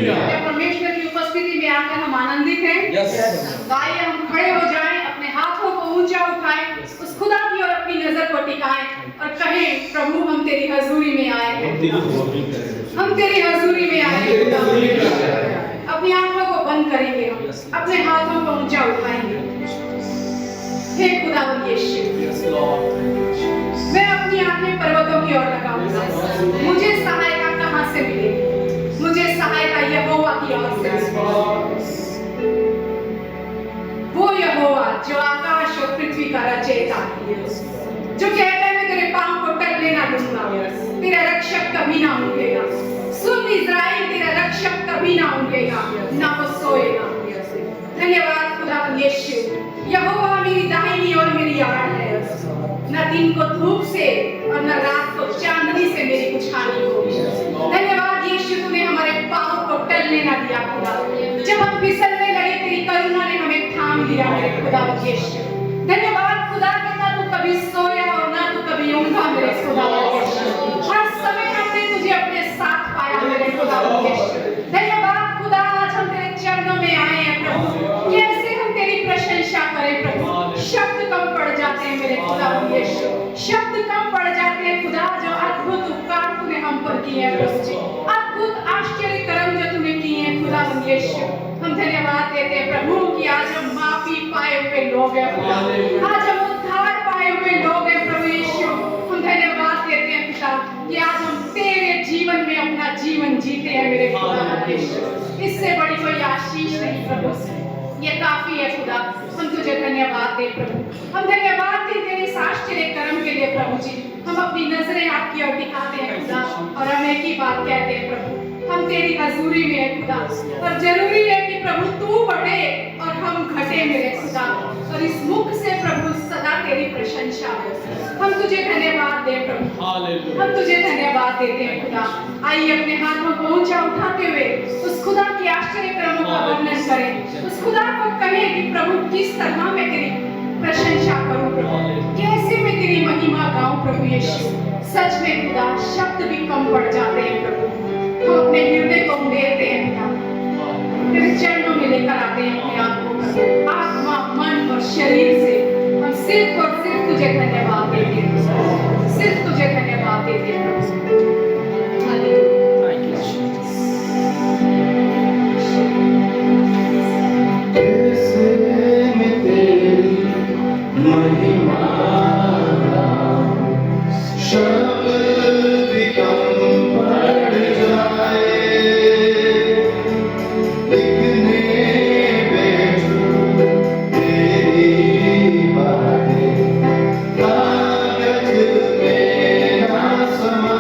क्या परमेश्वर की उपस्थिति में आकर हम आनंदित हैं? आइए हम खड़े हो जाएं, अपने हाथों को ऊंचा उठाएं, उस खुदा की ओर अपनी नजर को टिकाएं और कहें, प्रभु हम तेरी हजूरी में आए हैं, हम तेरी हजूरी में आए हैं। अपनी आंखों को बंद करेंगे, हम अपने हाथों को ऊंचा उठाएंगे। हे खुदावंद यीशु, मैं अपनी आंखें पर्वतों की ओर लगाऊंगा। मुझे सहायता कहां से मिलेगी? मुझे सहायता यहोवा की ओर से मिलेगी। वो यहोवा जो आकाश और पृथ्वी का रचयिता है, जो कहता है मैं तेरे पांव को टलने ना दूंगा, तेरा रक्षक कभी ना ऊँघेगा। सुन इज़राइल, तेरा रक्षक कभी ना ऊँघेगा, ना वो सोएगा। धन्यवाद खुदावंद यीशु, यहोवा मेरी दाहिनी और मेरी आड़ है। न दिन को धूप से और न रात को चांदनी से मेरी कुछ हानि होगी। धन्यवाद यीशु, तूने हमारे पांव को टलने ना दिया खुदा। जब हम फिसलने लगे, तेरी करुणा ने हमें थाम लिया मेरे खुदावंद यीशु। धन्यवाद खुदा कि ना तू कभी सोया और ना तू कभी ऊँघा मेरे खुदावंद यीशु। हर समय हमने तुझे अपने साथ पाया मेरे खुदावंद यीशु। धन्यवाद खुदा, आज हम तेरे चरणों में आए हैं प्रभु। कैसे हम तेरी प्रशंसा करें प्रभु, शब्द कम पड़ जाते हैं मेरे खुदावंद यीशु, शब्द कम पड़ जाते हैं खुदा। जो अद्भुत उपकार तूने हम पर किए हैं प्रभु जी, अद्भुत आश्चर्य कर्म जो तूने किए हैं खुदावंद यीशु, हम धन्यवाद देते हैं प्रभु कि आज हम माफी पाए हुए लोग हैं, आज हम उद्धार पाए हुए लोग हैं प्रभु यीशु। हम धन्यवाद देते हैं पिता कि आज हम तेरे जीवन में अपना जीवन जीते हैं मेरे खुदावंद यीशु। इससे बड़ी कोई आशीष नहीं प्रभु, ये काफी है खुदा। हम तुझे धन्यवाद दे प्रभु, हम धन्यवाद दे तेरे इस आश्चर्य कर्म के लिए प्रभु जी। हम अपनी नजरें आपकी ओर दिखाते हैं खुदा और हम एक ही बात कहते हैं प्रभु, हम तेरी हजूरी में है खुदा। और जरूरी है कि प्रभु तू बढ़े और हम घटे मेरे खुदा, और इस मुख से प्रभु सदा तेरी प्रशंसा हो। हम तुझे धन्यवाद दे प्रभु, हम तुझे धन्यवाद देते हैं खुदा। आइए अपने हाथों को ऊंचा उठाते हुए उस खुदा की आश्चर्य कर्मों का वर्णन करें, उस खुदा को कहें कि प्रभु किस तरह मैं तेरी प्रशंसा करूं प्रभु, कैसे मैं तेरी महिमा गाऊं प्रभु यीशु। सच में खुदा शब्द भी कम पड़ जाते हैं प्रभु, हम अपने हृदय को उंडेलते हैं खुदा, तेरे चरणों में लेकर आते हैं अपने आप को प्रभु। आत्मा, मन और शरीर से हम सिर्फ और सिर्फ तुझे धन्यवाद देते हैं, सिर्फ तुझे धन्यवाद देते हैं प्रभु। कागज में ना समा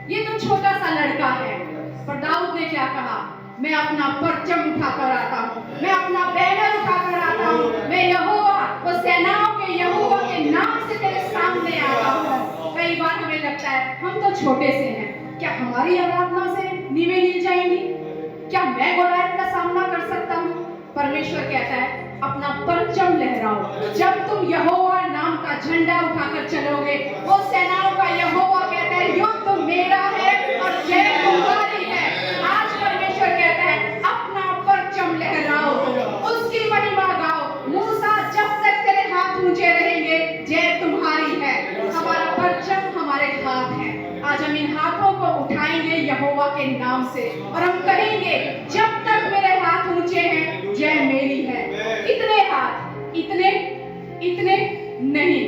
ये तो छोटा सा लड़का है। पर दाऊद ने क्या कहा? मैं अपना परचम उठाकर आता हूँ, मैं अपना बैनर उठाकर आता हूँ, मैं यहोवा, वो सेनाओं के यहोवा के नाम से तेरे सामने आता हूँ। कई बार हमें लगता है हम तो छोटे से हैं, क्या हमारी आराधना से नींवें हिल जाएंगी? क्या मैं गोलायत का सामना कर सकता हूँ? परमेश्वर कहता है अपना परचम लहराओ। जब तुम यहोवा नाम का झंडा उठाकर चलोगे, वो सेनाओं का यहोवा कहता है युद्ध मेरा है और जय तुम्हारी है। आज परमेश्वर कहता है अपना परचम लहराओ, उसकी महिमा गाओ। मूसा, जब तक तेरे हाथ ऊंचे रहेंगे जय तुम्हारी है। हमारा परचम हमारे हाथ है। आज हम इन हाथों को उठाएंगे यहोवा के नाम से और हम कहेंगे जब तक मेरे हाथ ऊंचे हैं जय मेरी है। इतने हाथ, इतने इतने नहीं,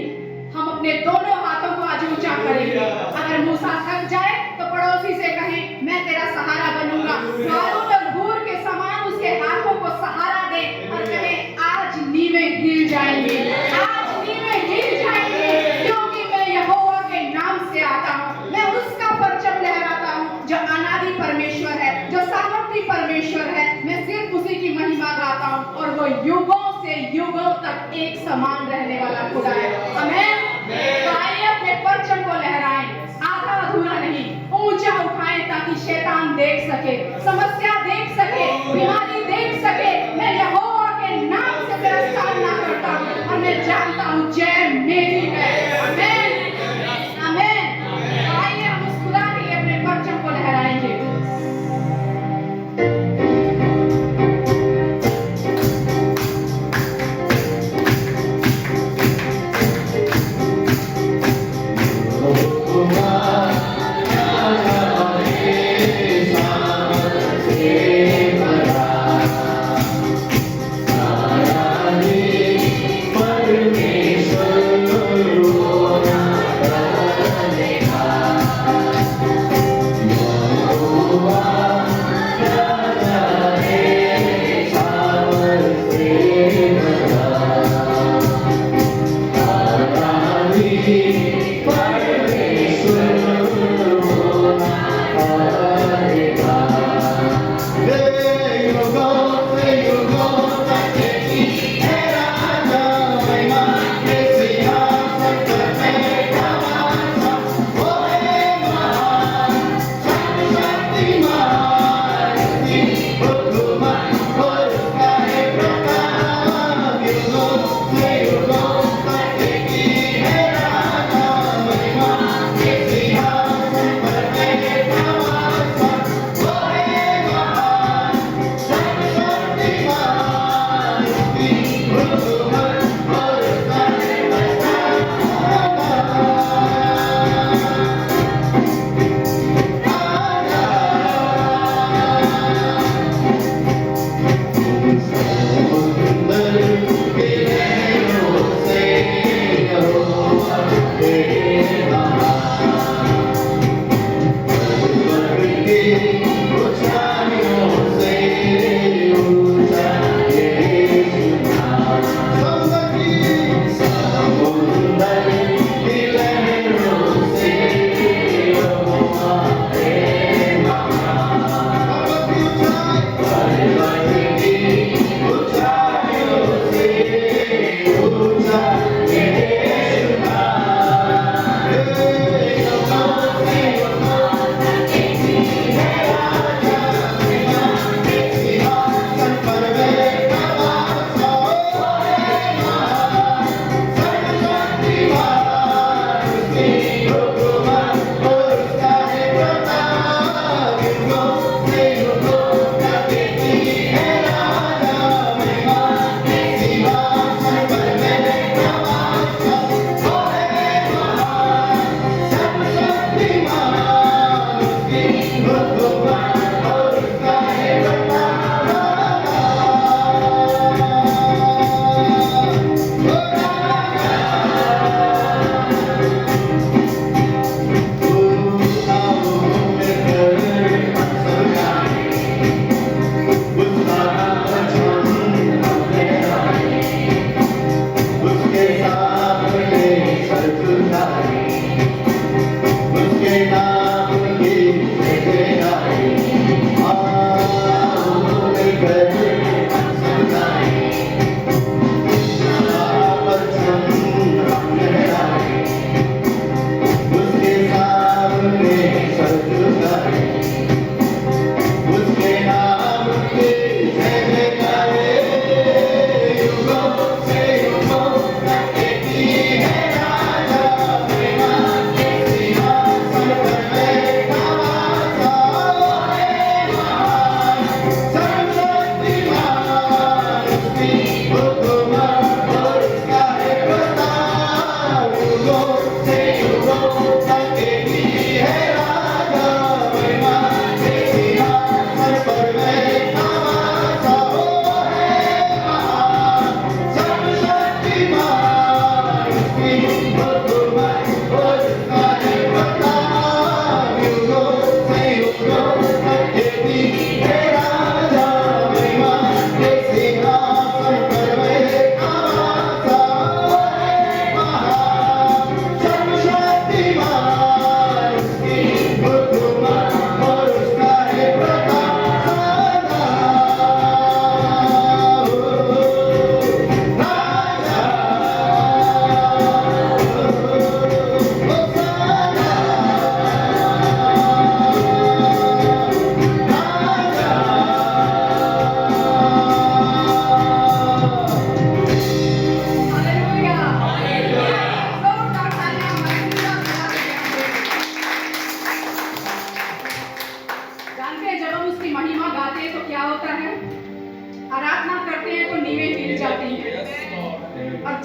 हम अपने दोनों हाथों को आज ऊंचा करेंगे। अगर मूसा थक जाए तो पड़ोसी से कहें मैं तेरा सहारा बनूंगा। हारून और हूर के समान उसके हाथों को सहारा दे और कहें आज नींवें हिल जाएंगी, आज नींवें हिल जाएंगी, क्योंकि मैं यहोवा के नाम से आता हूँ। मैं उसका परचम लहराता हूँ जो अनादि परमेश्वर है, जो सामर्थी परमेश्वर है। मैं सिर्फ उसी की महिमा गाता हूँ और वो युगों से युगों तक एक समान रहने वाला खुदा है। आमीन। तो आइए अपने परचम को लहराएं, आधा अधूरा नहीं, ऊंचा उठाएं ताकि शैतान देख सके, समस्या देख सके, बीमारी देख सके। मैं यहोवा के नाम से तेरा सामना करता हूँ और मैं जानता हूँ जय मेरी है। आमीन, आमीन। तो आइए हम उस खुदा के लिए अपने परचम को लहराएंगे। Yeah.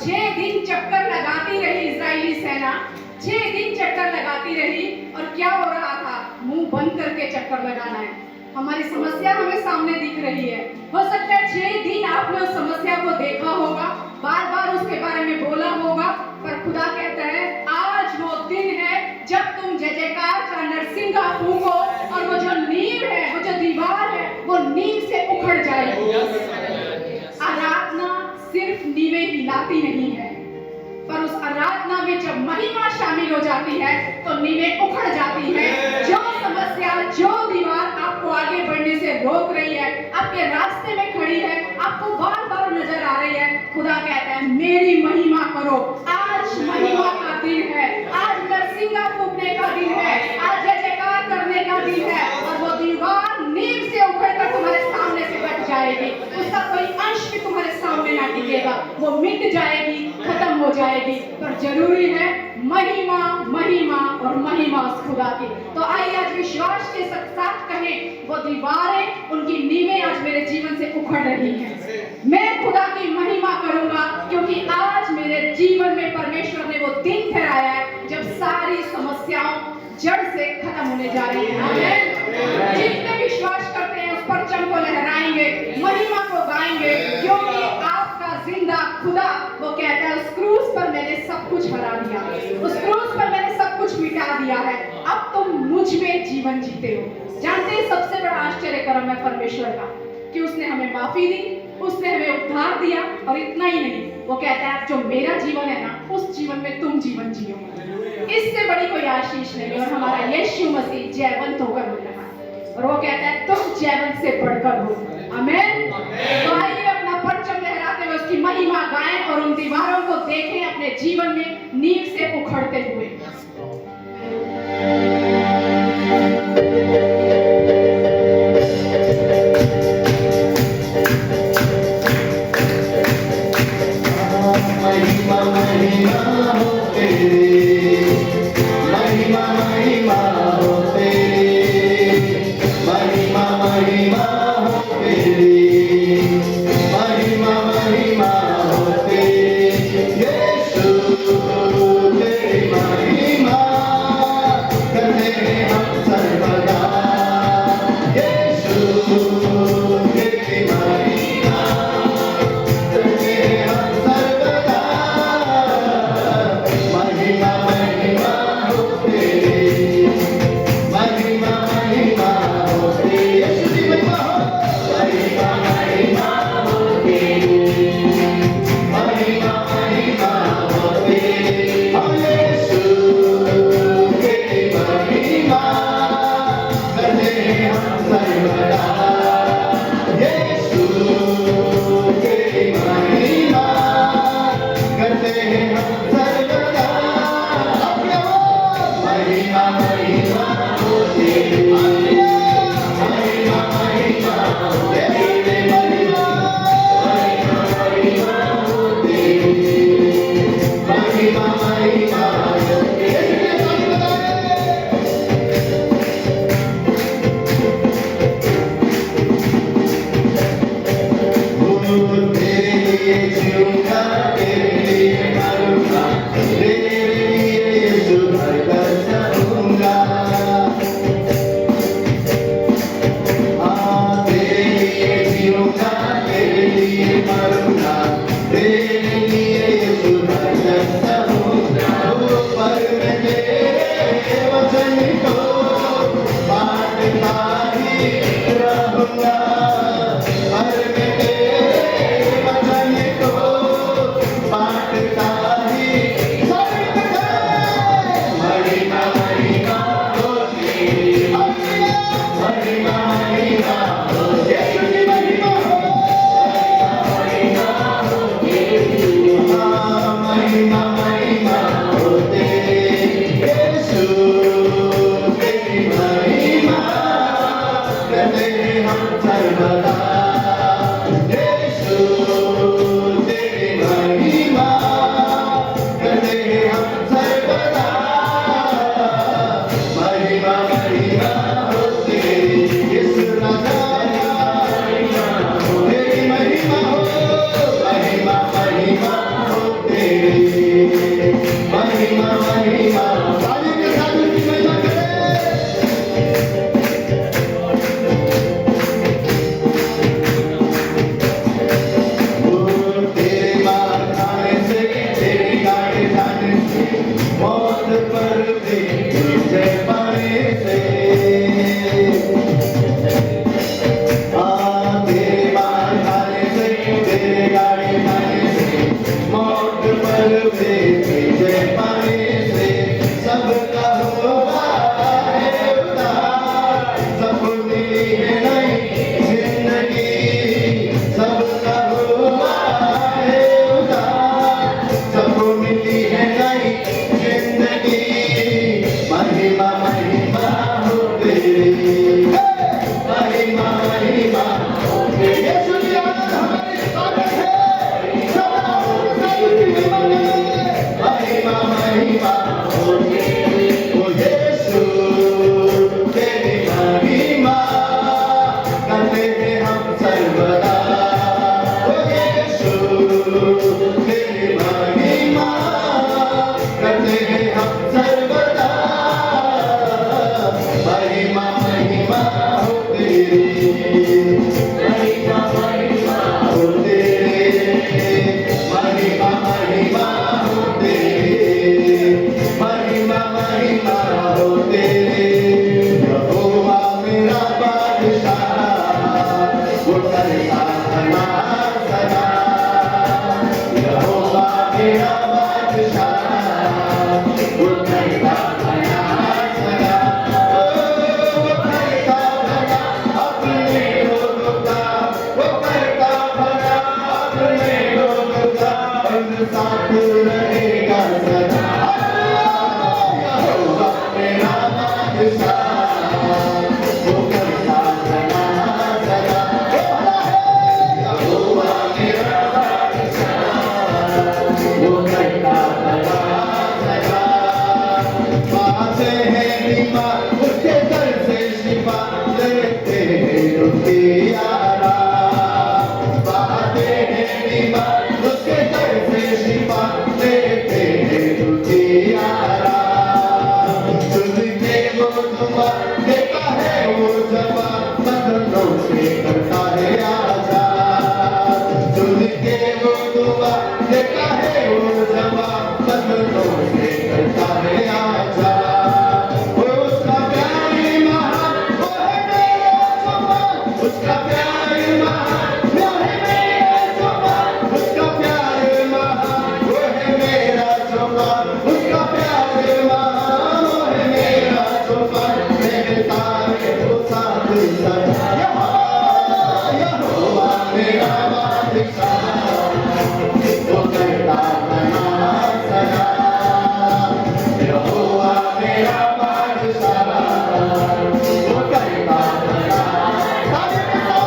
6 दिन चक्कर लगाती रही इजरायली सेना, 6 दिन चक्कर लगाती रही। और क्या हो रहा था? मुंह बंद करके चक्कर लगाना है। हमारी समस्या हमें सामने दिख रही है। हो सकता है 6 दिन आपने उस समस्या को देखा होगा, बार बार उसके बारे में बोला होगा, पर खुदा कहता है आज वो दिन है जब तुम जय जयकार का नरसिंगा फूंको और वो जो नींव है, वो जो दीवार है, वो नींव से उखड़ जाएगी। आराधना सिर्फ नींवें हिलाती नहीं है, पर उस आराधना में जब महिमा शामिल हो जाती है तो नींवें उखड़ जाती है। जो समस्या, जो दीवार आपको आगे बढ़ने से रोक रही है, आपके रास्ते में खड़ी है, आपको बार बार नजर आ रही है, खुदा कहता है मेरी महिमा करो। आज महिमा का दिन है, आज नरसिंगा फूंकने का दिन है, आज जय जयकार करने का दिन है। और वो दीवार नींव से उखड़कर तुम्हारे सामने से कट जाएगी, उसका कोई अंश भी तुम्हारे सामने ना टिकेगा, वो मिट जाएगी, खत्म हो जाएगी। पर जरूरी है महिमा, महिमा और महिमा उस खुदा की। तो आइए आज विश्वास के साथ कहें, वो दीवारें, उनकी नींवें आज मेरे जीवन से उखड़ रही हैं। मैं खुदा की महिमा करूंगा क्योंकि आज मेरे जीवन में परमेश्वर ने वो दिन ठहराया है जब सारी समस्याओं जड़ से खत्म होने जा रही है। आमीन। जितने विश्वास करते हैं उस परचम को लहराएंगे, महिमा को गाएंगे, क्योंकि आपका जिंदा खुदा वो कहता है उस क्रूस पर मैंने सब कुछ हरा दिया, उस क्रूस पर मैंने सब कुछ मिटा दिया है, अब तुम मुझ में जीवन जीते हो। जानते हैं सबसे बड़ा आश्चर्य कर्म है परमेश्वर का कि उसने हमें माफी दी, उसने हमें उद्धार दिया, और इतना ही नहीं, वो कहता है जो मेरा जीवन है ना, उस जीवन में तुम जीवन जियो। इससे बड़ी कोई आशीष नहीं। और हमारा यीशु मसीह जयवंत होकर मिल रहा है, और वो कहता है तुम जयवंत से बढ़कर हो। आमीन। तो आइए अपना परचम लहराते हुए उसकी महिमा गाएं और उन दीवारों को देखें अपने जीवन में नींव से उखड़ते हुए। महिमा करता बना सदा, यहोवा मेरा बादशाह, वो करता बना सदा, वो करता बना अपने लोगों का, वो करता बना अपने लोगों का, साथ रहेगा सदा, यहोवा मेरा बादशाह, वो करता बना सदा, यहोवा मेरा बादशाह, वो करता बना सदा, पाते हैं बीमार उसके दर से शिफा, लेते हैं उसकी आराम, पाते हैं बीमार उसके दर से शिफा, लेते हैं उसकी आराम, सुन के वो दुआ देता है वो जवाब, बदलों से करता है आजाद, सुन के वो दुआ देता है वो जवाब, बदलों से करता है आजाद, उसका प्यार महान, वो है मेरा जुबान, उसका प्यार महान, वो है मेरा जुबान, उसका प्यार महान, वो है मेरा जुबान, उसका प्यार महान, वो है मेरा जुबान, मेरे तारे को साथ सदा, यहोवा मेरा बादशाह, वो करता बना सदा, यहोवा मेरा बादशाह, वो करता बना सदा,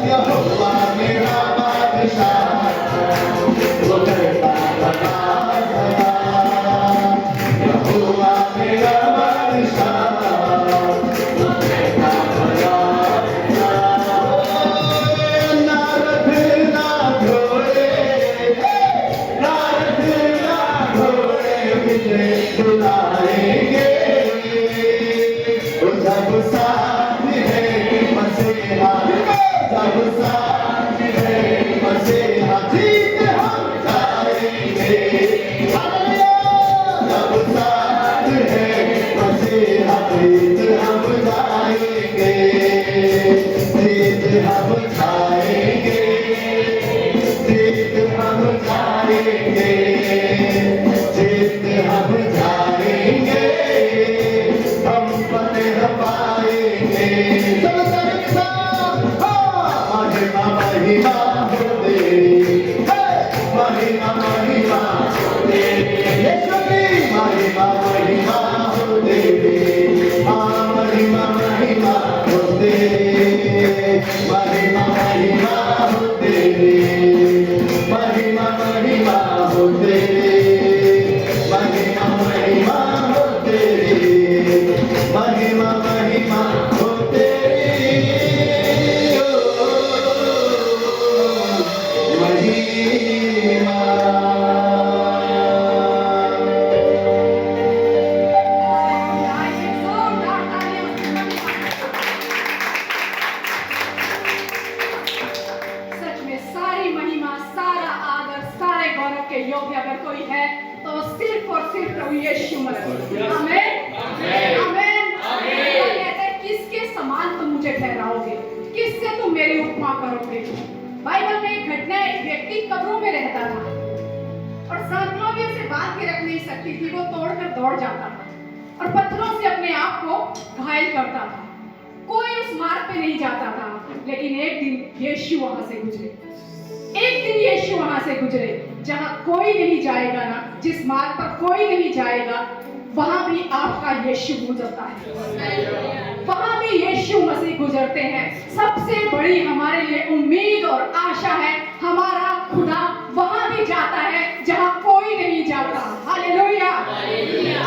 यहोवा मेरा बादशाह, वो करता बना सदा, यहोवा मेरा बादशाह, वो करता बना सदा, नारद ना घोड़े, नारद ना घोड़े मुझे बुलाएंगे, जब साथ है मसीहा, जब साथ है मसीहा, जीत हम जाएंगे, जब साथ है मसीहा, जीत हम जाएंगे, जीत हम जाएंगे, जीत हम जाएंगे, जीत हम जाएंगे, हम फतेह पाएंगे, चलो चलो साथ, महिमा महिमा हो तेरी, महिमा महिमा हो तेरी, यीशु की महिमा महिमा हो तेरी, हाँ महिमा महिमा हो तेरी, महिमा महिमा हो तेरी, महिमा महिमा हो तेरी, महिमा महिमा हो तेरी, महिमा महिमा हो तेरी, ओ महिमा। आइए जोरदार तालियां उसके लिए। सच में सारी महिमा, सारा आदर, सारे गौरव के योग्य अगर कोई है तो सिर्फ और सिर्फ प्रभु यीशु मसीह। आमीन आमीन आमीन। कहते हैं किसके समान तुम मुझे ठहराओगे, किससे तुम मेरी उपमा करोगे। बाइबल में एक घटना, एक व्यक्ति कब्रों में रहता था और सांकलों भी उसे बांध के रख नहीं सकती थी, वो तोड़कर दौड़ जाता था और पत्थरों से अपने आप को घायल करता था। कोई उस मार्ग पे नहीं जाता था, लेकिन एक दिन यीशु वहां से गुजरे, एक दिन यीशु वहां से गुजरे जहां कोई नहीं जाएगा ना, जिस मार्ग पर कोई नहीं जाएगा वहां भी आपका यीशु गुजरता है, वहां भी यीशु मसीह गुजरते हैं। सबसे बड़ी हमारे लिए उम्मीद और आशा है, हमारा खुदा वहां भी जाता है जहां कोई नहीं जाता। हालेलुया।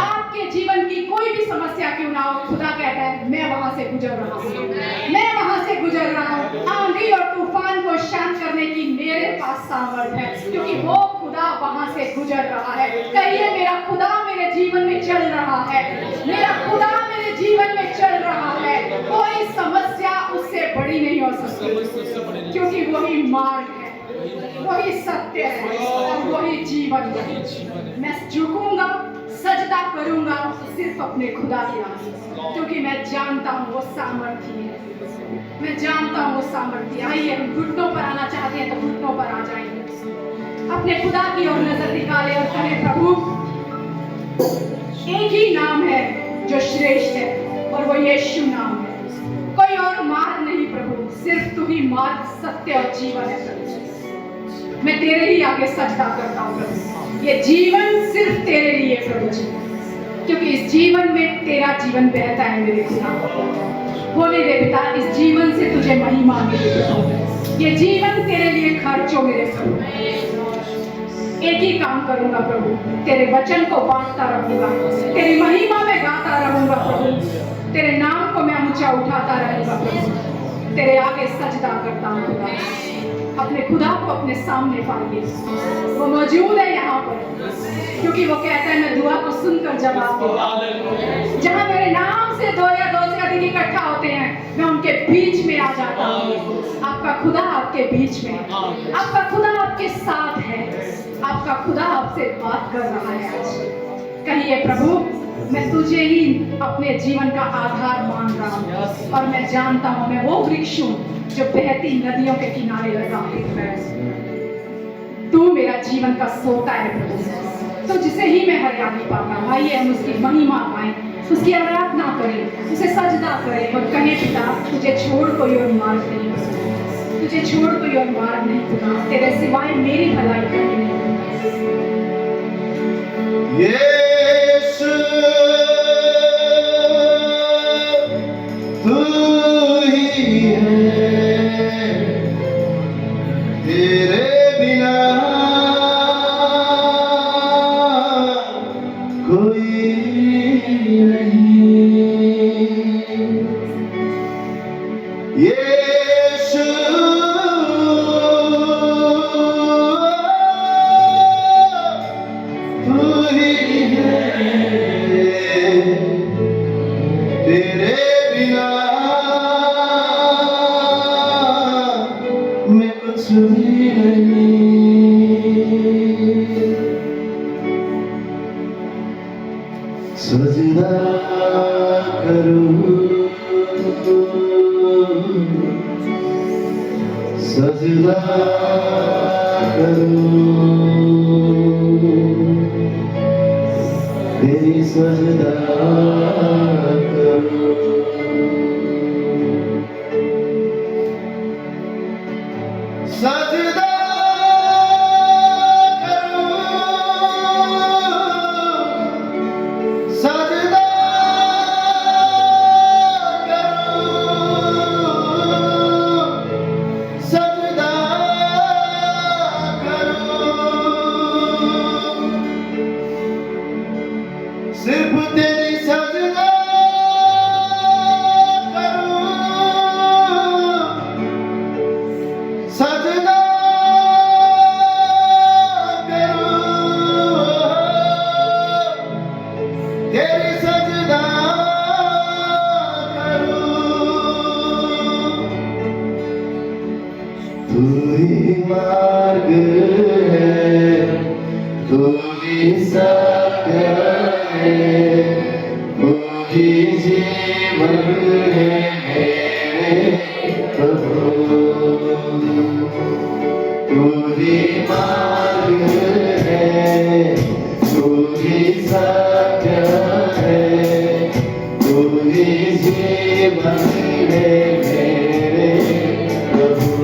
आपके जीवन की कोई भी समस्या क्यों ना हो, खुदा कहता है मैं वहां से गुजर रहा हूँ, मैं वहां से गुजर रहा हूँ। आंधी और तूफान को शांत करने की मेरे पास सामर्थ है, क्योंकि वो खुदा वहां से गुजर रहा है। कहिए मेरा खुदा मेरे जीवन में चल रहा है, मेरा खुदा मेरे जीवन में चल रहा है। कोई समस्या उससे बड़ी नहीं हो सकती, क्योंकि वही मार्ग है, वही सत्य है और वही जीवन है। मैं झुकूंगा, सजदा करूंगा सिर्फ अपने खुदा के आगे, क्योंकि मैं जानता हूँ वो सामर्थ्य है। मैं जानता हूँ वो सामर्थ्य। आइए हम घुटनों पर आना चाहते हैं तो घुटनों पर आ जाएंगे, अपने खुदा की ओर नजर निकाले और कहें प्रभु एक ही नाम है जो श्रेष्ठ है और वो यीशु नाम है। कोई और मार्ग नहीं प्रभु, सिर्फ तू ही मार्ग सत्य और जीवन है प्रभु। मैं तेरे ही आगे सजदा करता हूँ प्रभु। ये जीवन सिर्फ तेरे लिए प्रभु जी, क्योंकि इस जीवन में तेरा जीवन बहता है मेरे खुदा। होने दे पिता, इस जीवन से तुझे महिमा मिले। ये जीवन तेरे लिए खर्चो मेरे प्रभु। एक ही काम करूंगा प्रभु, तेरे वचन को बांटता रहूंगा, तेरी महिमा में गाता रहूंगा प्रभु, तेरे नाम को मैं ऊंचा उठाता रहूंगा प्रभु। तेरे आगे सजदा करता हूँ। अपने खुदा को अपने सामने पाइए, वो मौजूद है यहाँ पर, क्योंकि वो कहता है मैं दुआ को सुनकर जवाब दूंगा। जहाँ मेरे नाम से दो या दो से अधिक इकट्ठा होते हैं, मैं उनके बीच में आ जाता हूँ। आपका खुदा आपके बीच में, आपका खुदा आपके साथ है, आपका खुदा आपसे बात कर रहा है आज। कहिए प्रभु मैं तुझे ही अपने जीवन का आधार मान रहा हूँ, और मैं जानता हूँ मैं वो वृक्ष हूँ जो बहती नदियों के किनारे लगा है। तू मेरा जीवन का सोता है प्रभु, तो जिसे ही मैं हरियाली पाता हूँ। आइए हम उसकी महिमा गाएं, उसकी आराधना करें, उसे सजदा करें और कहें पिता तुझे छोड़ कोई और मार्ग नहीं, तुझे छोड़ कोई और मार्ग नहीं खुदा, तेरे सिवाय मेरी भलाई करनी नहीं। सजदा करूं, सजदा करूं, तेरी सजदा करूं। सजदा सिर्फ तेरी सजदा करूं, सजदा करूं, तेरी सजदा करूं। तू ही मार्ग है, तू ही सत्य ही जीवन है मेरे प्रभु। तू ही मार्ग है, तू ही सत्य है, तू ही जीवन है मेरे प्रभु।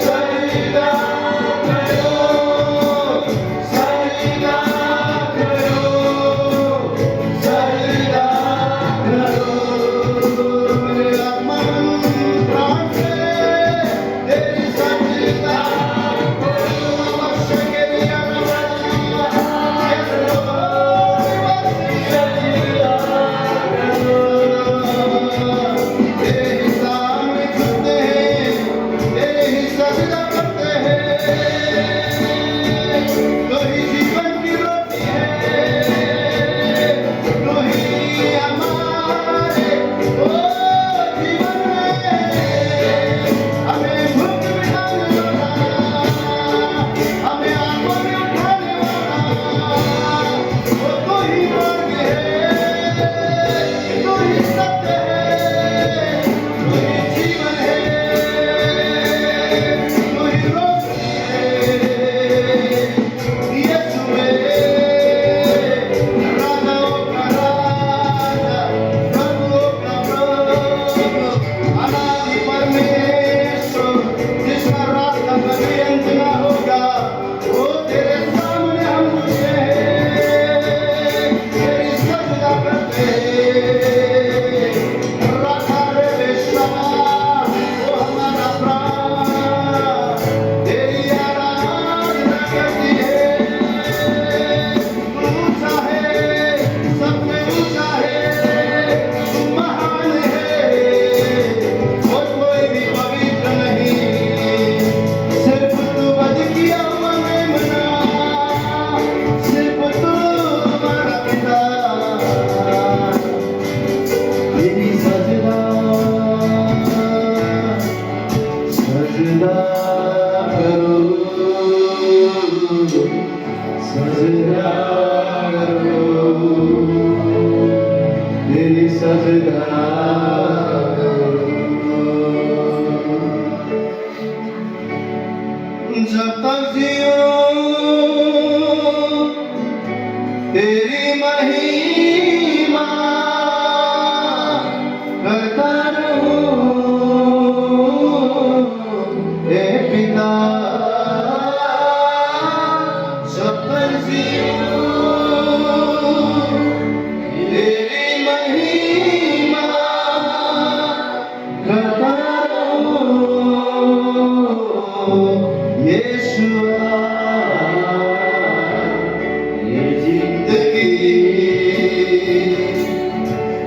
सजदा करो, सजदा करो, सजदा करो। मेरा मन प्राण से तेरी सजदा करो। शक्रिया तेरे ही सामने झुकते हैं, तेरे ही सजदा करते हैं। तू ही जीवन की रोटी है, तू ही हमारे ओ जीवन में हमें भूख मिटाने वाला, हमें आंखों में उठाने वाला, वो तू ही मार्ग है, तू ही सत्य है, तू ही जीवन है, तू ही रोशनी है। यीशु है राजाओं का राजा, प्रभुओं का प्रभु, अनादि परमेश्वर, जिसका रास्ता कभी अंत ना होगा। वो तेरे सामने हम झुके हैं, तेरी सजदा करते हैं। राधा रे बेशमा, वो हमारा प्राण तेरी आराधना करती है। तू ऊंचा है, सबसे ऊंचा है, तू महान है, और कोई भी पवित्र नहीं, सिर्फ तू बद किया हुआ मेमना, सिर्फ तू हमारा पिता। तेरी सजदा, सजदा करो, सजदा करो, तेरी सजदा करो। जब तक जियो तेरी महिमा करता रहूं, हे पिता। जब तक जियो तेरी महिमा करता रहूं, यीशुआ। ये जिंदगी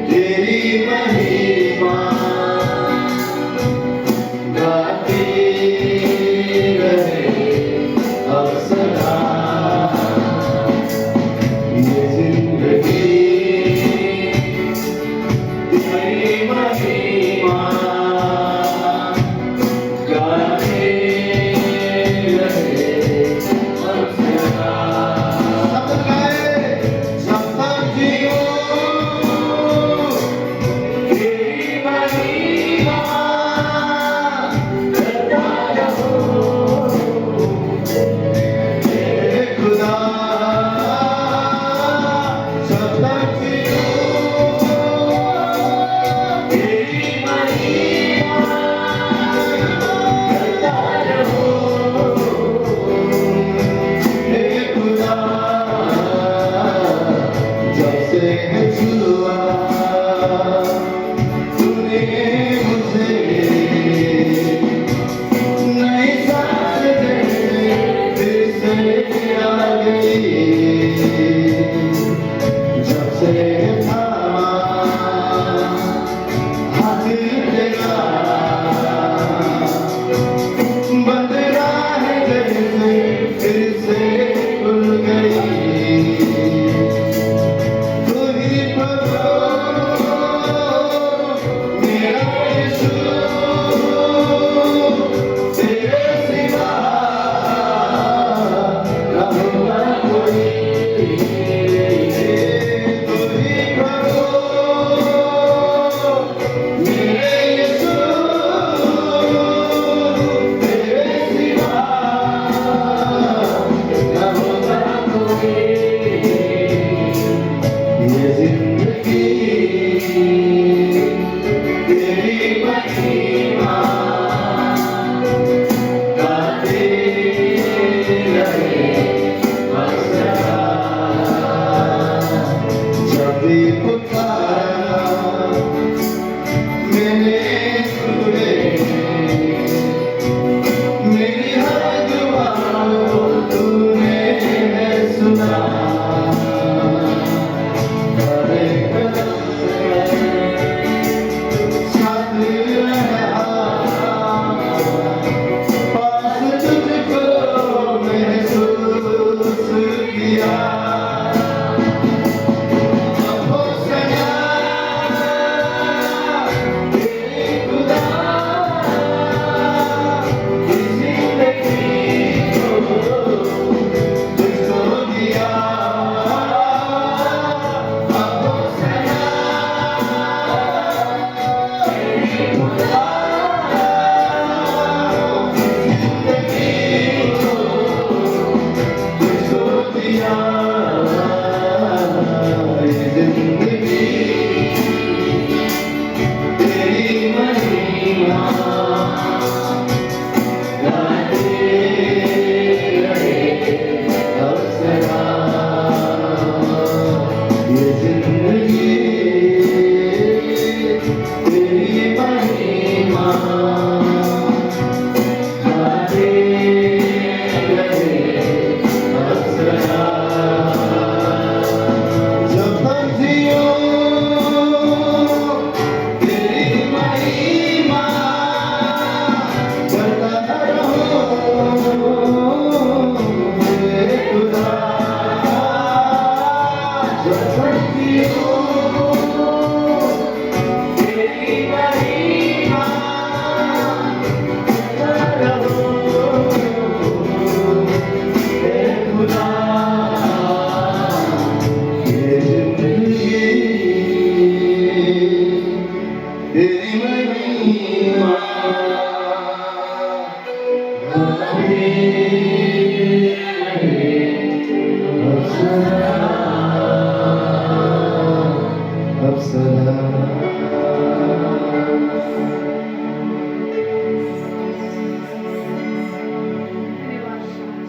तेरी महिमा गाती रहे अब सदा। ये जिंदगी तेरी महिमा गाती रहे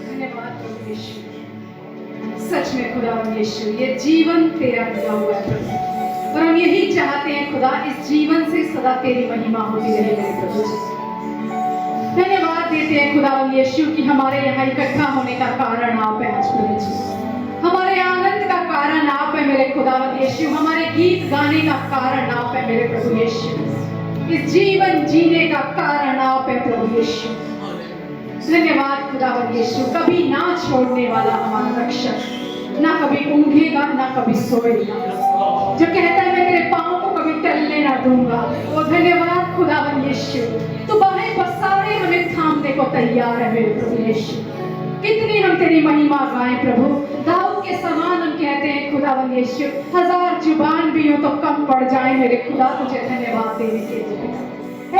धन्यवाद प्रभु यीशु। सच में खुदा यीशु, ये जीवन तेरा दिया हुआ है प्रभु, और हम यही चाहते हैं खुदा, इस जीवन से सदा तेरी महिमा होती रहे मेरे प्रभु जी। धन्यवाद देते हैं खुदा यीशु कि हमारे यहाँ इकट्ठा होने का कारण आप है आज प्रभु जी, हमारे आनंद का कारण आप है मेरे खुदा यीशु, हमारे गीत गाने का कारण आप है मेरे प्रभु यीशु, इस जीवन जीने का कारण आप है प्रभु यीशु। धन्यवाद खुदा यीशु, कभी ना छोड़ने वाला हमारा रक्षक, ना कभी ऊँघेगा ना कभी सोएगा, जो कहता है मैं तेरे पाँव को कभी टलने ना दूंगा। वो धन्यवाद खुदा यीशु, तू बाहें पसारे हमें थामने को तैयार है मेरे प्रभु यीशु। कितनी हम तेरी महिमा गाएं प्रभु, दाऊद के समान हम कहते हैं खुदा यीशु, 1000 जुबान भी हो तो कम पड़ जाए मेरे खुदा तुझे धन्यवाद देने के लिए।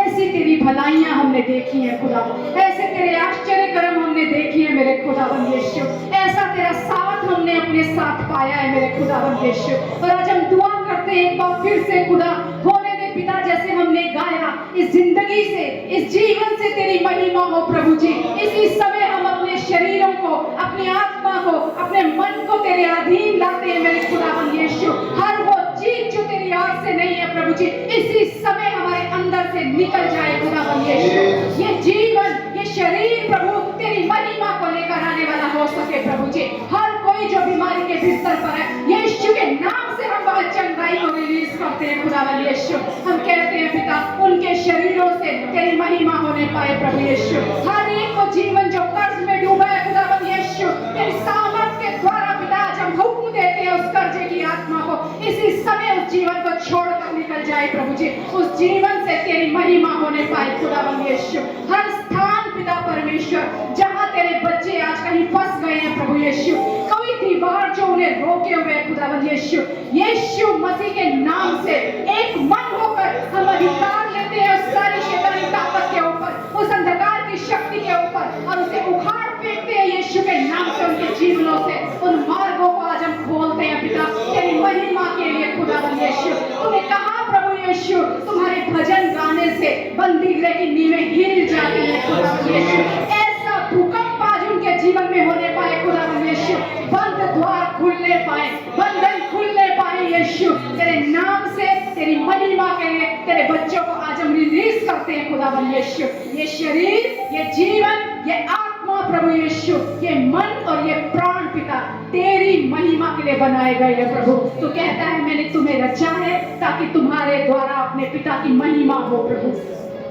ऐसी तेरी भलाइयां हमने देखी हैं खुदा, ऐसे तेरे आश्चर्य कर्म हमने देखी है मेरे खुदा यीशु, ऐसा तेरा साथ हमने अपने साथ पाया है मेरे खुदा यीशु। और आज हम दुआ करते हैं एक बार फिर से खुदा, होने दे पिता जैसे हमने गाया, इस जिंदगी से, इस जीवन से तेरी महिमा हो प्रभु जी। इसी समय हम अपने शरीरों को, अपनी आत्मा को, अपने मन को तेरे अधीन लाते हैं मेरे खुदा यीशु। हर वो चीज जो तेरी ओर से नहीं है प्रभु जी, इसी समय हमारे अंदर से निकल जाए खुदा यीशु। ये जीवन, ये शरीर प्रभु तेरी महिमा को लेकर आने वाला हो सके प्रभु जी। हर कोई जो बीमारी के बिस्तर पर है, यीशु के नाम से हम वह चंगाई को रिलीज करते हैं खुदा यीशु। हम कहते हैं पिता, उनके शरीरों से तेरी महिमा होने पाए प्रभु यीशु। हर एक को जीवन जो कर्ज में डूबा है खुदा यीशु, तेरी सामर्थ के द्वारा पिता आज हम हुक्म देते हैं उस कर्जे की आत्मा को इसी समय उस जीवन को छोड़कर निकल जाए प्रभु जी। उस जीवन से तेरी महिमा होने पाए खुदा यीशु। हर स्थान पिता परमेश्वर जहाँ तेरे बच्चे आज कहीं फंस गए हैं प्रभु यीशु, कोई दीवार जो उन्हें रोके हुए है खुदा यीशु, यीशु मसीह के नाम से एक मन होकर हम अधिकार लेते हैं उस सारी शैतानी ताकत के ऊपर, उस अंधकार की शक्ति के ऊपर, और उसे उखाड़ फेंकते हैं यीशु के नाम से उनके जीवनों से। उन मार्गों को आज हम खोलते हैं पिता तेरी महिमा के लिए खुदा यीशु। तूने कहा प्रभु यीशु, तुम्हारे भजन गाने से बंदी गृह की नींवें हिल जाती है खुदा यीशु। ऐसा भूकंप आज उनके जीवन में होने पाए खुदा यीशु, बंद द्वार खुलने पाए, बंधन खुलने पाए यीशु। तेरे नाम से तेरी महिमा के लिए तेरे बच्चों को आज हम रिलीज करते हैं खुदा यीशु। ये शरीर, ये जीवन, ये आत्मा प्रभु यीशु, ये मन और ये प्राण पिता तेरी महिमा के लिए बनाए गए हैं प्रभु। तू कहता है मैंने तुम्हें रचा है ताकि तुम्हारे द्वारा अपने पिता की महिमा हो प्रभु।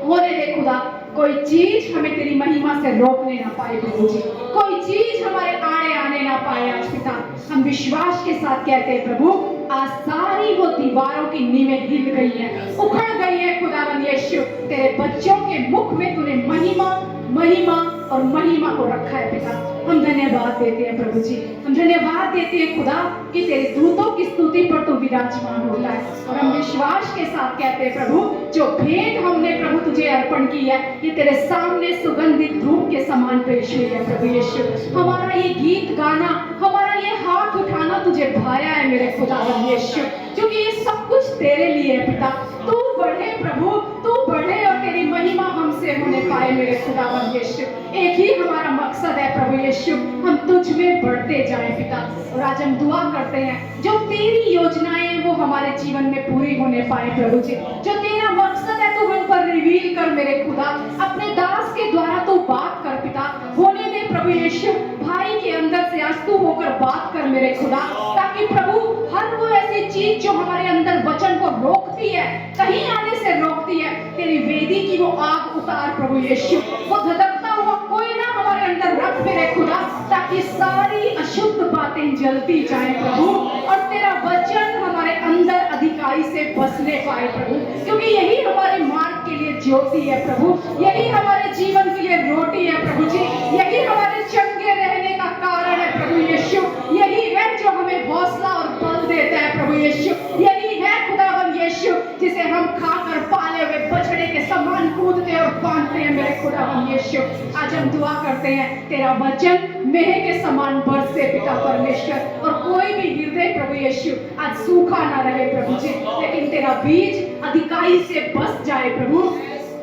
होने दे खुदा, कोई चीज हमें तेरी महिमा से रोकने ना पाए प्रभु जी, कोई चीज हमारे आड़े आने ना पाए आज पिता। हम विश्वास के साथ कहते हैं प्रभु, आज सारी वो दीवारों की नींवें हिल गई हैं, उखड़ गई हैं खुदा यीशु। तेरे बच्चों के मुख में तूने महिमा, महिमा और महिमा को रखा है पिता। हम धन्यवाद देते हैं प्रभु जी, हम धन्यवाद देते हैं खुदा कि तेरे दूतों की स्तुति पर तू विराजमान होता है। और हम विश्वास के साथ कहते हैं प्रभु, जो भेंट हमने प्रभु तुझे अर्पण की है, ये तेरे सामने सुगंधित धूप के समान पेश हुई है प्रभु यीशु। हमारा ये गीत गाना, हमारा ये हाथ उठाना तुझे भाया है मेरे खुदा यीशु, क्योंकि ये सब कुछ तेरे लिए है पिता। तू बढ़े प्रभु, तू बढ़े और तेरी महिमा हमसे होने पाए मेरे खुदा यीशु। एक ही हमारा मकसद है प्रभु यीशु, हम तुझ में बढ़ते जाएं पिता। और आज हम दुआ करते हैं जो तेरी योजनाएं हैं वो हमारे जीवन में पूरी होने पाए प्रभु जी। जो तेरा मकसद है तू हम पर रिवील कर मेरे खुदा, अपने दास के द्वारा तू बात कर पिता। होने दे प्रभु यीशु, भाई के अंदर से आज तू होकर बात कर मेरे खुदा, ताकि प्रभु हर वो ऐसी चीज जो हमारे अंदर वचन को रोकती है, कहीं आने से रोकती है, तेरी वेदी की वो आग उतार प्रभु यीशु। वो धधकता हुआ कोयला हमारे अंदर रख मेरे खुदा, ताकि सारी अशुद्ध बातें जलती जाएं प्रभु, और तेरा वचन हमारे अंदर अधिकारी से बसने पाए प्रभु। क्योंकि यही हमारे मार्ग के लिए ज्योति है प्रभु, यही हमारे जीवन के लिए रोटी है प्रभु जी, यही हमारे चंगे रहने का कारण है प्रभु यीशु। यही है जो हमें हौसला और बल देता है प्रभु यीशु। यही है खुदावन यीशु जिसे हम खाकर पाले हुए बछड़े के समान कूदते और बांधते हैं मेरे खुदा हम यीशु। आज हम दुआ करते हैं तेरा वचन मेह के समान बरसे पिता परमेश्वर, और कोई भी हृदय प्रभु यीशु आज सूखा ना रहे प्रभु जी, लेकिन तेरा बीज अधिकाई से बस जाए प्रभु,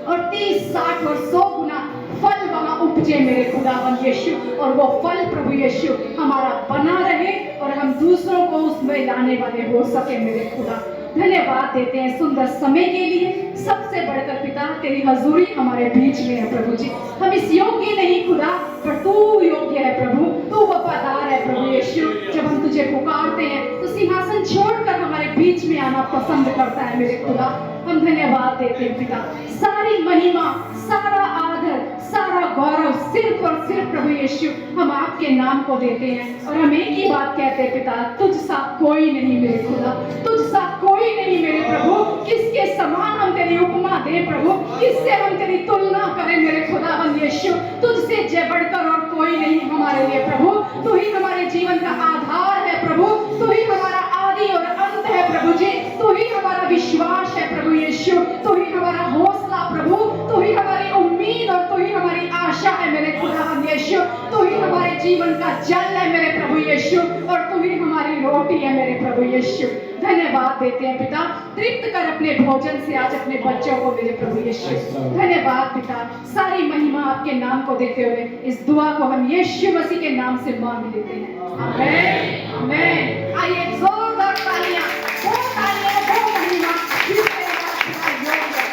और 30, 60 और 100 गुना फल वहां उपजे मेरे खुदावन यीशु, और वो फल प्रभु यीशु हमारा बना रहे और हम दूसरों को उसमें लाने वाले हो सके मेरे खुदा। धन्यवाद देते हैं सुंदर समय के लिए। सबसे बढ़कर पिता तेरी हजूरी हमारे बीच में है प्रभु जी। हम इस योग्य नहीं खुदा, पर तू योग्य है प्रभु, तू वफादार है प्रभु यीशु। जब हम तुझे पुकारते हैं तो सिंहासन छोड़कर हमारे बीच में आना पसंद करता है मेरे खुदा। हम धन्यवाद देते हैं पिता। सारी महिमा, सारा आदर, सारा गौरव सिर्फ और सिर्फ प्रभु यीशु हम आपके नाम को देते हैं, और हम एक ही बात कहते हैं पिता, तुझ सा कोई नहीं मेरे खुदा, तुझ सा कोई नहीं मेरे प्रभु। किसके समान हम तेरी उपमा दें प्रभु, किससे हम तेरी तुलना करें मेरे खुदावन यीशु। तुझसे जे बढ़कर और कोई नहीं हमारे लिए प्रभु। तू ही हमारे जीवन का आधार है प्रभु, तू ही हमारा आदि और अंत है प्रभु जी, तू ही हमारा विश्वास है प्रभु यीशु, तू ही हमारा हौसला प्रभु, तू ही हमारी उम्मीद और तू ही हमारी आशा है मेरे खुदावन यीशु। तू ही हमारे जीवन का जल है मेरे प्रभु यीशु, और तू ही हमारी रोटी है मेरे प्रभु यीशु। धन्यवाद देते हैं पिता। तृप्त कर अपने भोजन से आज अपने बच्चों को मेरे प्रभु यीशु। धन्यवाद पिता। सारी महिमा आपके नाम को देते हुए इस दुआ को हम यीशु मसीह के नाम से मांग लेते हैं। आमीन आमीन। आइए जोरदार तालियां, वो तालियां, वो महिमा जिससे हमारा योग है।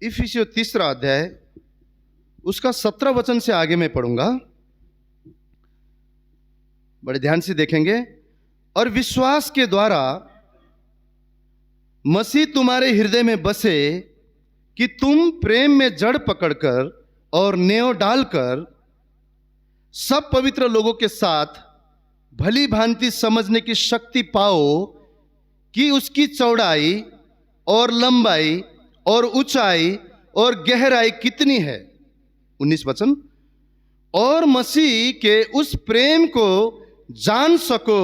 इफिसियों 3 अध्याय उसका 17 वचन से आगे मैं पढ़ूंगा, बड़े ध्यान से देखेंगे। और विश्वास के द्वारा मसीह तुम्हारे हृदय में बसे कि तुम प्रेम में जड़ पकड़कर और नेव डालकर सब पवित्र लोगों के साथ भली भांति समझने की शक्ति पाओ कि उसकी चौड़ाई और लंबाई और ऊंचाई और गहराई कितनी है। 19 वचन। और मसीह के उस प्रेम को जान सको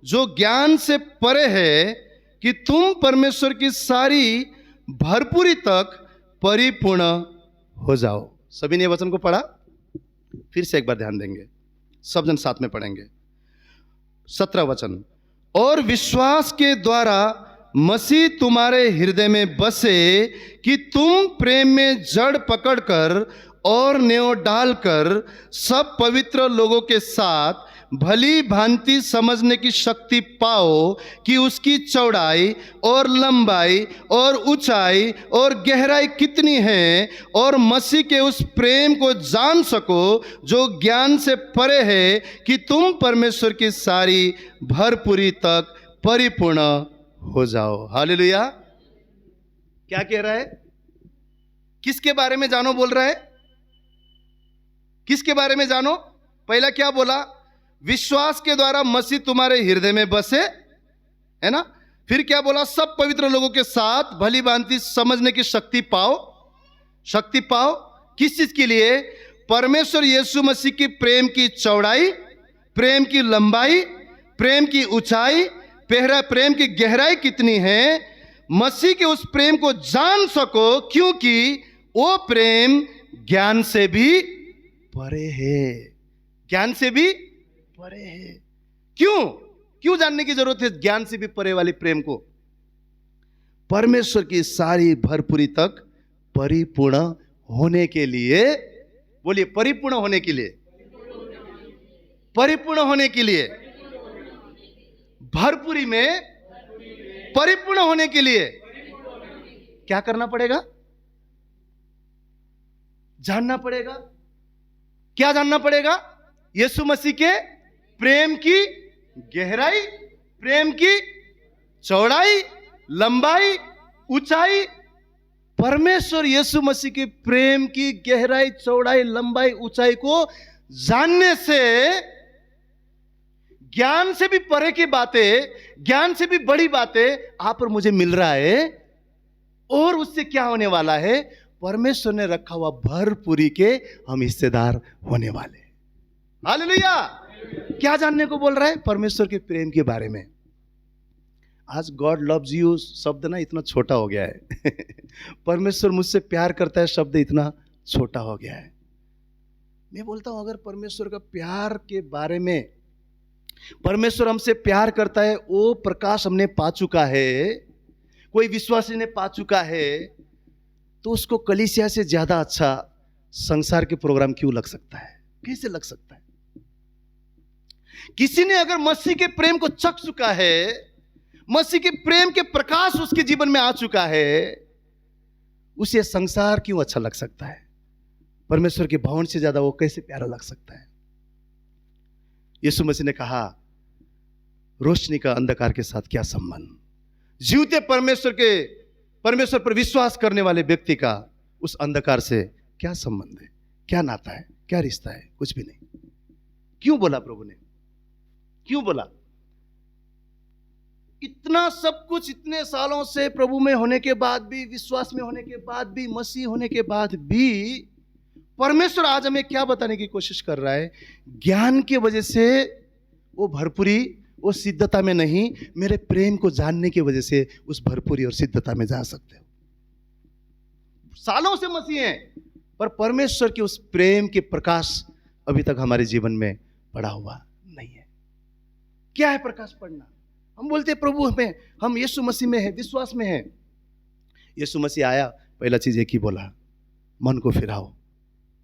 जो ज्ञान से परे है, कि तुम परमेश्वर की सारी भरपूरी तक परिपूर्ण हो जाओ। सभी ने ये वचन को पढ़ा? फिर से एक बार ध्यान देंगे, सब जन साथ में पढ़ेंगे। 17 वचन। और विश्वास के द्वारा मसीह तुम्हारे हृदय में बसे कि तुम प्रेम में जड़ पकड़कर और नेव डालकर सब पवित्र लोगों के साथ भली भांति समझने की शक्ति पाओ कि उसकी चौड़ाई और लंबाई और ऊंचाई और गहराई कितनी है, और मसीह के उस प्रेम को जान सको जो ज्ञान से परे है, कि तुम परमेश्वर की सारी भरपूरी तक परिपूर्ण हो जाओ। हालेलुया। क्या कह रहा है? किसके बारे में जानो बोल रहा है? किसके बारे में जानो? पहला क्या बोला? विश्वास के द्वारा मसीह तुम्हारे हृदय में बसे, है ना। फिर क्या बोला? सब पवित्र लोगों के साथ भली भांति समझने की शक्ति पाओ। शक्ति पाओ किस चीज के लिए? परमेश्वर यीशु मसीह की प्रेम की चौड़ाई, प्रेम की लंबाई, प्रेम की ऊंचाई, प्रेम की गहराई कितनी है। मसीह के उस प्रेम को जान सको, क्योंकि वो प्रेम ज्ञान से भी परे है। ज्ञान से भी परे है। क्यों जानने की जरूरत है ज्ञान से भी परे वाली प्रेम को? परमेश्वर की सारी भरपूरी तक परिपूर्ण होने के लिए। बोलिए, परिपूर्ण होने के लिए, परिपूर्ण होने के लिए, भरपूरी में परिपूर्ण होने के लिए क्या करना पड़ेगा? जानना पड़ेगा। क्या जानना पड़ेगा? यीशु मसीह के प्रेम की गहराई, प्रेम की चौड़ाई, लंबाई, ऊंचाई। परमेश्वर यीशु मसीह के प्रेम की गहराई, चौड़ाई, लंबाई, ऊंचाई को जानने से ज्ञान से भी परे की बातें, ज्ञान से भी बड़ी बातें आप और मुझे मिल रहा है। और उससे क्या होने वाला है? परमेश्वर ने रखा हुआ भरपूरी के हम हिस्सेदार होने वाले। हालेलुया। क्या जानने को बोल रहा है? परमेश्वर के प्रेम के बारे में। आज गॉड लव्स यू शब्द ना इतना छोटा हो गया है परमेश्वर मुझसे प्यार करता है शब्द इतना छोटा हो गया है। मैं बोलता हूं अगर परमेश्वर का प्यार के बारे में, परमेश्वर हमसे प्यार करता है, वो प्रकाश हमने पा चुका है, कोई विश्वासी ने पा चुका है, तो उसको कलीसिया से ज्यादा अच्छा संसार के प्रोग्राम क्यों लग सकता है? कैसे लग सकता है? किसी ने अगर मसीह के प्रेम को चख चुका है, मसीह के प्रेम के प्रकाश उसके जीवन में आ चुका है, उसे संसार क्यों अच्छा लग सकता है? परमेश्वर के भवन से ज्यादा वो कैसे प्यारा लग सकता है? यीशु मसीह ने कहा, रोशनी का अंधकार के साथ क्या संबंध? जीवते परमेश्वर पर विश्वास करने वाले व्यक्ति का उस अंधकार से क्या संबंध है, क्या नाता है, क्या रिश्ता है? कुछ भी नहीं। क्यों बोला प्रभु ने? क्यों बोला? इतना सब कुछ इतने सालों से प्रभु में होने के बाद भी, विश्वास में होने के बाद भी, मसीह होने के बाद भी, परमेश्वर आज हमें क्या बताने की कोशिश कर रहा है? ज्ञान की वजह से वो भरपूरी, वो सिद्धता में नहीं, मेरे प्रेम को जानने की वजह से उस भरपूरी और सिद्धता में जा सकते हो। सालों से मसीह हैं, पर परमेश्वर के उस प्रेम के प्रकाश अभी तक हमारे जीवन में पड़ा हुआ नहीं है। क्या है प्रकाश पड़ना? हम बोलते हैं प्रभु हमें, हम यीशु मसीह में हैं, विश्वास में हैं। यीशु मसीह आया, पहला चीज एक ही बोला, मन को फिराओ,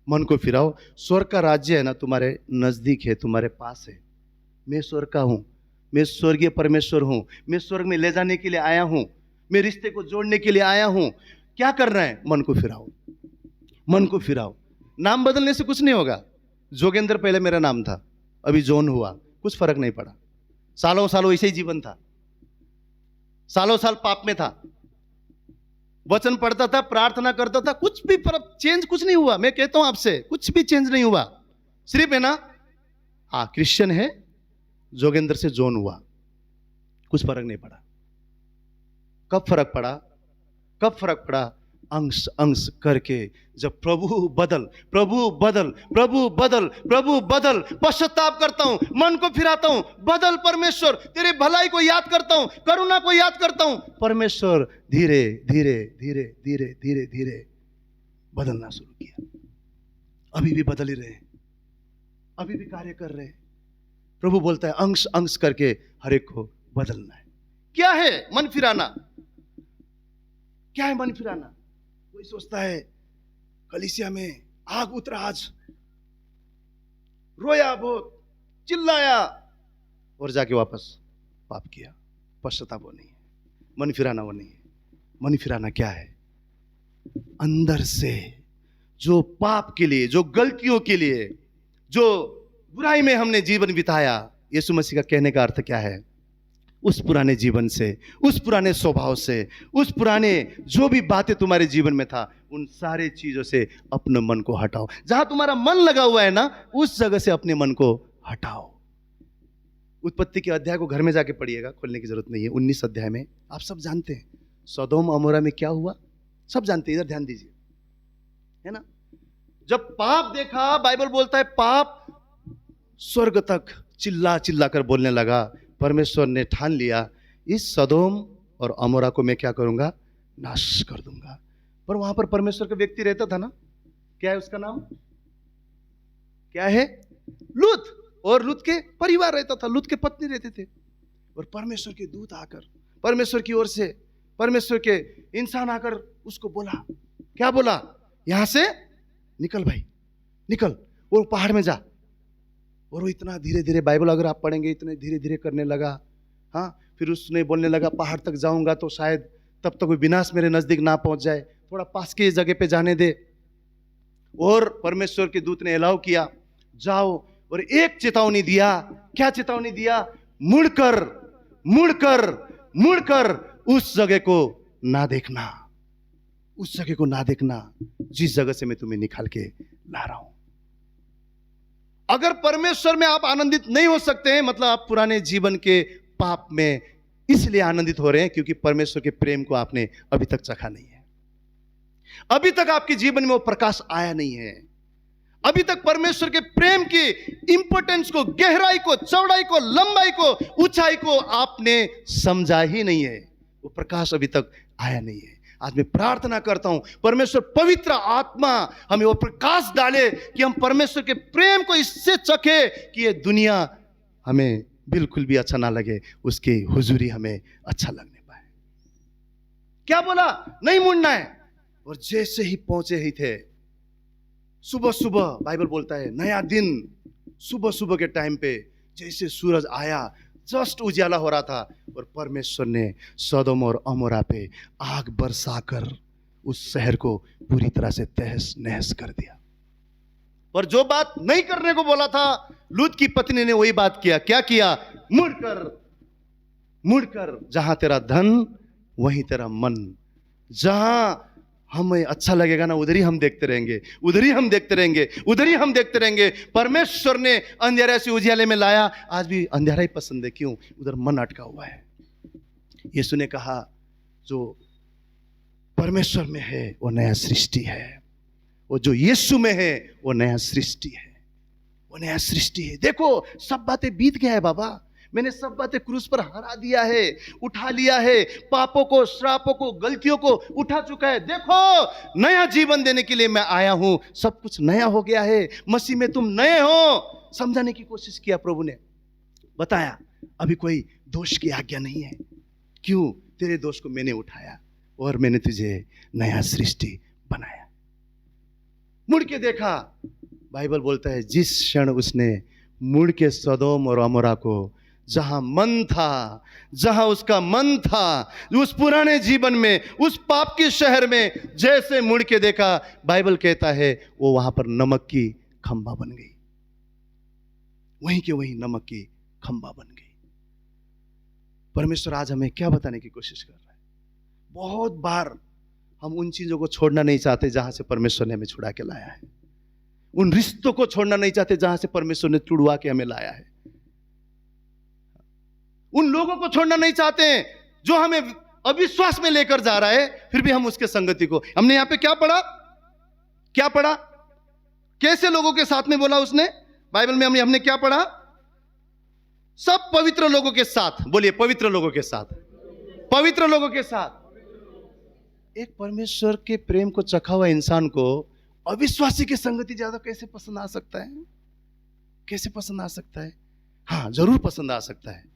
मन को फिराओ। स्वर्ग का राज्य है ना तुम्हारे नजदीक है, तुम्हारे पास है। मैं स्वर्ग का हूं, मैं स्वर्गीय परमेश्वर हूं, मैं स्वर्ग में ले जाने के लिए आया हूं, मैं रिश्ते को जोड़ने के लिए आया हूं। क्या करना है? मन को फिराओ, मन को फिराओ। नाम बदलने से कुछ नहीं होगा। जोगेंद्र पहले मेरा नाम था, अभी जॉन हुआ, कुछ फर्क नहीं पड़ा। सालों सालों ऐसे ही जीवन था, सालों साल पाप में था, वचन पढ़ता था, प्रार्थना करता था, कुछ भी फर्क, चेंज कुछ नहीं हुआ। मैं कहता हूं आपसे, कुछ भी चेंज नहीं हुआ। सिर्फ है ना, हाँ क्रिश्चियन है, जोगेंद्र से जॉन हुआ, कुछ फर्क नहीं पड़ा। कब फर्क पड़ा? कब फर्क पड़ा? अंश अंश करके जब प्रभु बदल, प्रभु बदल, प्रभु बदल, प्रभु बदल, पश्चाताप करता हूं, मन को फिराता हूं, बदल परमेश्वर, तेरे भलाई को याद करता हूं, करुणा को याद करता हूं, परमेश्वर धीरे धीरे धीरे धीरे धीरे धीरे बदलना शुरू किया। अभी भी बदल ही रहे, अभी भी कार्य कर रहे। प्रभु बोलता है अंश अंश करके हर एक को बदलना है। क्या है मन फिराना? क्या है मन फिराना? कोई सोचता है कलीसिया में आग उतरा, आज रोया, बहुत चिल्लाया, और जाके वापस पाप किया। पश्चाताप वो नहीं है, मन फिराना वो नहीं है। मन फिराना क्या है? अंदर से जो पाप के लिए, जो गलतियों के लिए, जो बुराई में हमने जीवन बिताया, यीशु मसीह का कहने का अर्थ क्या है? उस पुराने जीवन से, उस पुराने स्वभाव से, उस पुराने जो भी बातें तुम्हारे जीवन में था, उन सारे चीजों से अपने मन को हटाओ। जहां तुम्हारा मन लगा हुआ है ना, उस जगह से अपने मन को हटाओ। उत्पत्ति के अध्याय को घर में जाके पढ़िएगा, खोलने की जरूरत नहीं है। 19 अध्याय में आप सब जानते हैं सदोम अमोरा में क्या हुआ, सब जानते हैं। इधर ध्यान दीजिए, है ना। जब पाप देखा, बाइबल बोलता है पाप स्वर्ग तक चिल्ला चिल्ला कर बोलने लगा। परमेश्वर ने ठान लिया, इस सदोम और अमोरा को मैं क्या करूंगा? नाश कर दूंगा। पर वहां पर परमेश्वर का व्यक्ति रहता था ना, क्या है उसका नाम? क्या है? लूत। और लूत के परिवार रहता था, लूत के पत्नी रहते थे। और परमेश्वर के दूत आकर, परमेश्वर की ओर से, परमेश्वर के इंसान आकर उसको बोला, क्या बोला? यहां से निकल भाई, निकल, वो पहाड़ में जा। और वो इतना धीरे धीरे, बाइबल अगर आप पढ़ेंगे, इतने धीरे धीरे करने लगा। हाँ, फिर उसने बोलने लगा पहाड़ तक जाऊंगा तो शायद तब तक कोई विनाश मेरे नजदीक ना पहुंच जाए, थोड़ा पास की जगह पे जाने दे। और परमेश्वर के दूत ने अलाउ किया, जाओ। और एक चेतावनी दिया। क्या चेतावनी दिया? मुड़कर मुड़कर मुड़कर उस जगह को ना देखना, उस जगह को ना देखना जिस जगह से मैं तुम्हें निकाल के ला रहा हूं। अगर परमेश्वर में आप आनंदित नहीं हो सकते हैं, मतलब आप पुराने जीवन के पाप में इसलिए आनंदित हो रहे हैं क्योंकि परमेश्वर के प्रेम को आपने अभी तक चखा नहीं है, अभी तक आपके जीवन में वो प्रकाश आया नहीं है। अभी तक परमेश्वर के प्रेम की इंपॉर्टेंस को, गहराई को, चौड़ाई को, लंबाई को, ऊंचाई को आपने समझा ही नहीं है। वो प्रकाश अभी तक आया नहीं है। आज मैं प्रार्थना करता हूं परमेश्वर पवित्र आत्मा हमें वो प्रकाश डाले कि हम परमेश्वर के प्रेम को इससे चखे कि ये दुनिया हमें बिल्कुल भी अच्छा ना लगे, उसकी हुजूरी हमें अच्छा लगने पाए। क्या बोला? नहीं मुड़ना है। और जैसे ही पहुंचे ही थे, सुबह सुबह बाइबल बोलता है नया दिन, सुबह सुबह के टाइम पे जैसे सूरज आया, जस्ट उजाला हो रहा था और परमेश्वर ने सदोम और अमोरा पे आग बरसाकर उस शहर को पूरी तरह से तहस नहस कर दिया। और जो बात नहीं करने को बोला था, लूत की पत्नी ने वही बात किया। क्या किया? मुड़कर जहां तेरा धन वहीं तेरा मन। जहां हमें अच्छा लगेगा ना, उधर ही हम देखते रहेंगे, उधर ही हम देखते रहेंगे, उधर ही हम देखते रहेंगे। परमेश्वर ने अंधेरे से उजियाले में लाया, आज भी अंधेरा ही पसंद है। क्यों? उधर मन अटका हुआ है। यीशु ने कहा जो परमेश्वर में है वो नया सृष्टि है, वो जो यीशु में है वो नया सृष्टि है, वो नया सृष्टि है। देखो सब बातें बीत गया है बाबा, मैंने सब बातें क्रूस पर हरा दिया है, उठा लिया है, पापों को, श्रापों को, गलतियों को उठा चुका है। देखो नया जीवन देने के लिए मैं आया हूं, सब कुछ नया हो गया है, मसीह में तुम नए हो। समझाने की कोशिश किया प्रभु ने, बताया अभी कोई दोष की आज्ञा नहीं है। क्यों? तेरे दोष को मैंने उठाया और मैंने तुझे नया सृष्टि बनाया। मुड़ के देखा, बाइबल बोलता है जिस क्षण उसने मुड़ के सदोम और अमोरा को, जहां मन था, जहां उसका मन था, उस पुराने जीवन में, उस पाप के शहर में जैसे मुड़ के देखा, बाइबल कहता है वो वहां पर नमक की खंबा बन गई। वहीं के वहीं नमक की खंबा बन गई। परमेश्वर आज हमें क्या बताने की कोशिश कर रहा है? बहुत बार हम उन चीजों को छोड़ना नहीं चाहते जहां से परमेश्वर ने हमें छुड़ा के लाया है, उन रिश्तों को छोड़ना नहीं चाहते जहां से परमेश्वर ने छुड़वा के हमें लाया है, उन लोगों को छोड़ना नहीं चाहते जो हमें अविश्वास में लेकर जा रहा है, फिर भी हम उसके संगति को। हमने यहां पे क्या पढ़ा? क्या पढ़ा? कैसे लोगों के साथ में बोला उसने बाइबल में? हमने क्या पढ़ा? सब पवित्र लोगों के साथ। बोलिए पवित्र लोगों के साथ, पवित्र लोगों के साथ। एक परमेश्वर के प्रेम को चखा हुआ इंसान को अविश्वासी की संगति ज्यादा कैसे पसंद आ सकता है? कैसे पसंद आ सकता है? हाँ, जरूर पसंद आ सकता है।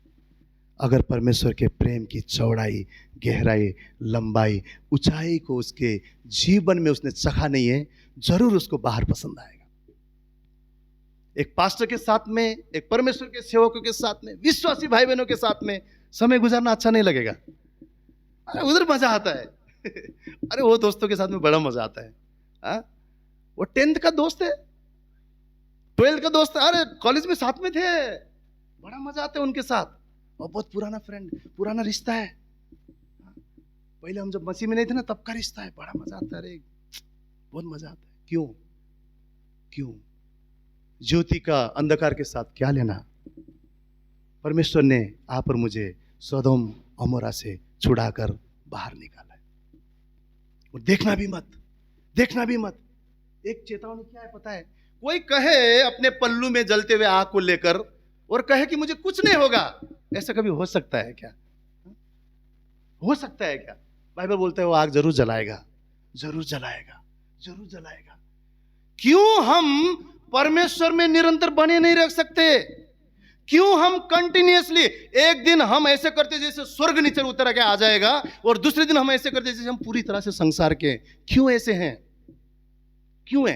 अगर परमेश्वर के प्रेम की चौड़ाई, गहराई, लंबाई, ऊंचाई को उसके जीवन में उसने चखा नहीं है, जरूर उसको बाहर पसंद आएगा। एक पास्टर के साथ में, एक परमेश्वर के सेवकों के साथ में, विश्वासी भाई बहनों के साथ में समय गुजारना अच्छा नहीं लगेगा। अरे उधर मजा आता है अरे वो दोस्तों के साथ में बड़ा मजा आता है। वो 10th का दोस्त है, 12th का दोस्त है, अरे कॉलेज में साथ में थे, बड़ा मजा आता है उनके साथ। और बहुत पुराना फ्रेंड, पुराना रिश्ता है। पहले हम जब मसीह में नहीं थे ना, तब का रिश्ता है, बड़ा मजा आता है। अरे बहुत मजा आता है। क्यों? क्यों? ज्योति का अंधकार के साथ क्या लेना? परमेश्वर ने आप और मुझे सदोम अमोरा से छुड़ाकर बाहर निकाला है। और देखना भी मत, देखना भी मत। एक चेतावनी क्या है पता है? कोई कहे अपने पल्लू में जलते हुए आग को लेकर और कहे कि मुझे कुछ नहीं होगा, ऐसा कभी हो सकता है क्या? हो सकता है क्या? बाइबल बोलता है वो आग जरूर जलाएगा, जरूर जलाएगा, जरूर जलाएगा। क्यों हम परमेश्वर में निरंतर बने नहीं रह सकते? क्यों हम कंटिन्यूअसली, एक दिन हम ऐसे करते जैसे स्वर्ग नीचे उतर के आ जाएगा और दूसरे दिन हम ऐसे करते जैसे हम पूरी तरह से संसार के। क्यों ऐसे हैं? क्यों है?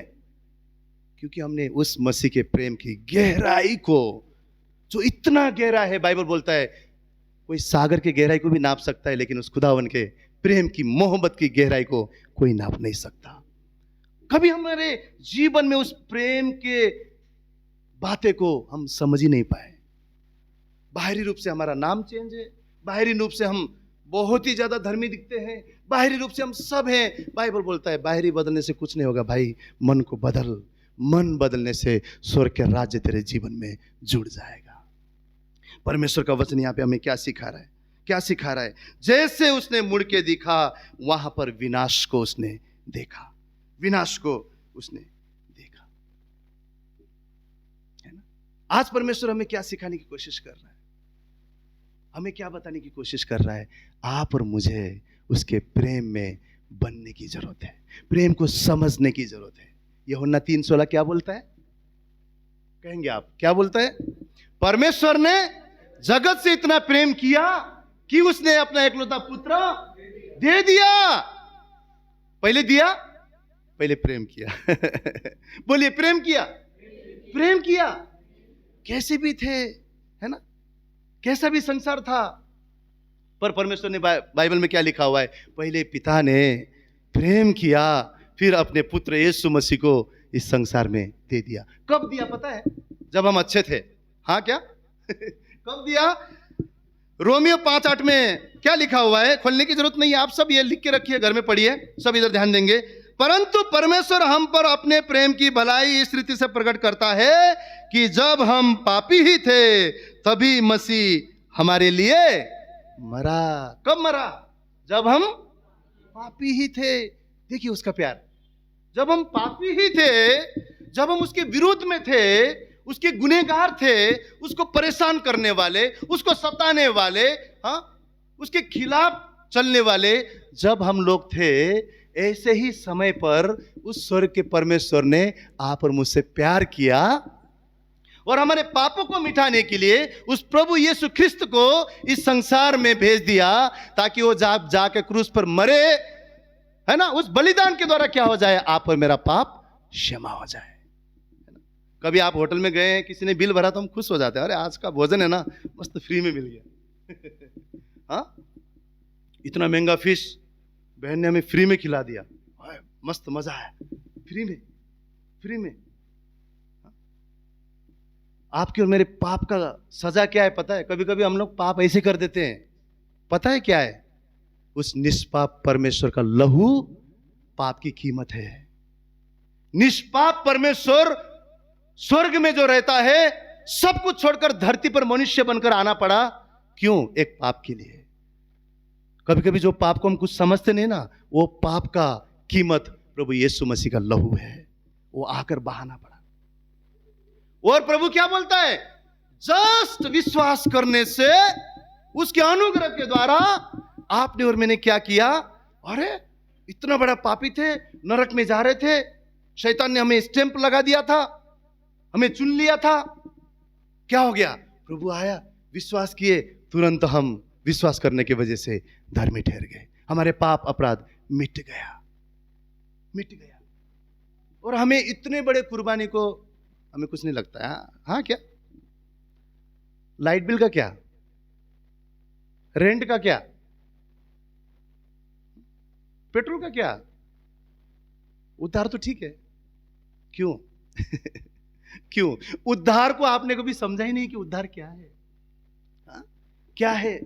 क्योंकि हमने उस मसीह के प्रेम की गहराई को, जो इतना गहरा है, बाइबल बोलता है कोई सागर के गहराई को भी नाप सकता है, लेकिन उस खुदावन के प्रेम की, मोहब्बत की गहराई को कोई नाप नहीं सकता। कभी हमारे जीवन में उस प्रेम के बातें को हम समझ ही नहीं पाए। बाहरी रूप से हमारा नाम चेंज है, बाहरी रूप से हम बहुत ही ज्यादा धर्मी दिखते हैं, बाहरी रूप से हम सब हैं। बाइबल बोलता है बाहरी बदलने से कुछ नहीं होगा भाई, मन को बदल। मन बदलने से स्वर्ग के राज्य तेरे जीवन में जुड़ जाएगा। परमेश्वर का वचन यहाँ पे हमें क्या सिखा रहा है? क्या सिखा रहा है? जैसे उसने मुड़ के देखा, वहां पर विनाश को उसने देखा, विनाश को उसने देखा। आज परमेश्वर हमें क्या सिखाने की कोशिश कर रहा है, हमें क्या बताने की कोशिश कर रहा है? आप और मुझे उसके प्रेम में बनने की जरूरत है, प्रेम को समझने की जरूरत है। यूहन्ना 3:16 क्या बोलता है? कहेंगे आप, क्या बोलता है? परमेश्वर ने जगत से इतना प्रेम किया कि उसने अपना एकलौता पुत्र दे दिया। पहले दिया, पहले प्रेम किया। बोलिए, प्रेम किया, प्रेम किया। कैसे भी थे, है ना, कैसा भी संसार था, पर परमेश्वर ने बाइबल में क्या लिखा हुआ है? पहले पिता ने प्रेम किया, फिर अपने पुत्र यीशु मसीह को इस संसार में दे दिया। कब दिया पता है? जब हम अच्छे थे। हाँ, क्या? कब दिया? रोमियो 5:8 में क्या लिखा हुआ है? खोलने की जरूरत नहीं है, आप सब ये लिख के रखिए, घर में पढ़िए, सब इधर ध्यान देंगे। परंतु परमेश्वर हम पर अपने प्रेम की भलाई इस रीति से प्रकट करता है कि जब हम पापी ही थे तभी मसीह हमारे लिए मरा। कब मरा? जब हम पापी ही थे। देखिए उसका प्यार। जब हम पापी ही थे, जब हम उसके विरोध में थे, उसके गुनहगार थे, उसको परेशान करने वाले, उसको सताने वाले, हाँ, उसके खिलाफ चलने वाले जब हम लोग थे, ऐसे ही समय पर उस स्वर्ग के परमेश्वर ने आप और मुझसे प्यार किया और हमारे पापों को मिटाने के लिए उस प्रभु यीशु ख्रिस्त को इस संसार में भेज दिया, ताकि वो जाके क्रूस पर मरे, है ना, उस बलिदान के द्वारा क्या हो जाए? आप और मेरा पाप क्षमा हो जाए। कभी आप होटल में गए हैं, किसी ने बिल भरा तो हम खुश हो जाते हैं, अरे आज का भोजन है ना मस्त फ्री में मिल गया। हाँ, इतना महंगा फिश बहन ने हमें फ्री में खिला दिया, मस्त मजा है, फ्री में, फ्री में। आपके और मेरे पाप का सजा क्या है पता है? कभी कभी हम लोग पाप ऐसे कर देते हैं, पता है क्या है? उस निष्पाप परमेश्वर का लहू पाप की कीमत है। निष्पाप परमेश्वर स्वर्ग में जो रहता है, सब कुछ छोड़कर धरती पर मनुष्य बनकर आना पड़ा। क्यों? एक पाप के लिए। कभी कभी जो पाप को हम कुछ समझते नहीं ना, वो पाप का कीमत प्रभु यीशु मसीह का लहू है, वो आकर बहाना पड़ा। और प्रभु क्या बोलता है? जस्ट विश्वास करने से, उसके अनुग्रह के द्वारा आपने और मैंने क्या किया? अरे इतना बड़ा पापी थे, नरक में जा रहे थे, शैतान ने हमें स्टैंप लगा दिया था, हमें चुन लिया था। क्या हो गया? प्रभु आया, विश्वास किए, तुरंत हम विश्वास करने की वजह से धर्मी ठहर गए, हमारे पाप अपराध मिट गया, मिट गया। और हमें इतने बड़े कुर्बानी को हमें कुछ नहीं लगता है। हाँ, क्या? लाइट बिल का क्या, रेंट का क्या, पेट्रोल का क्या, उद्धार तो ठीक है। क्यों? क्यों? उद्धार को आपने कभी समझा ही नहीं कि उद्धार क्या है। हा? क्या है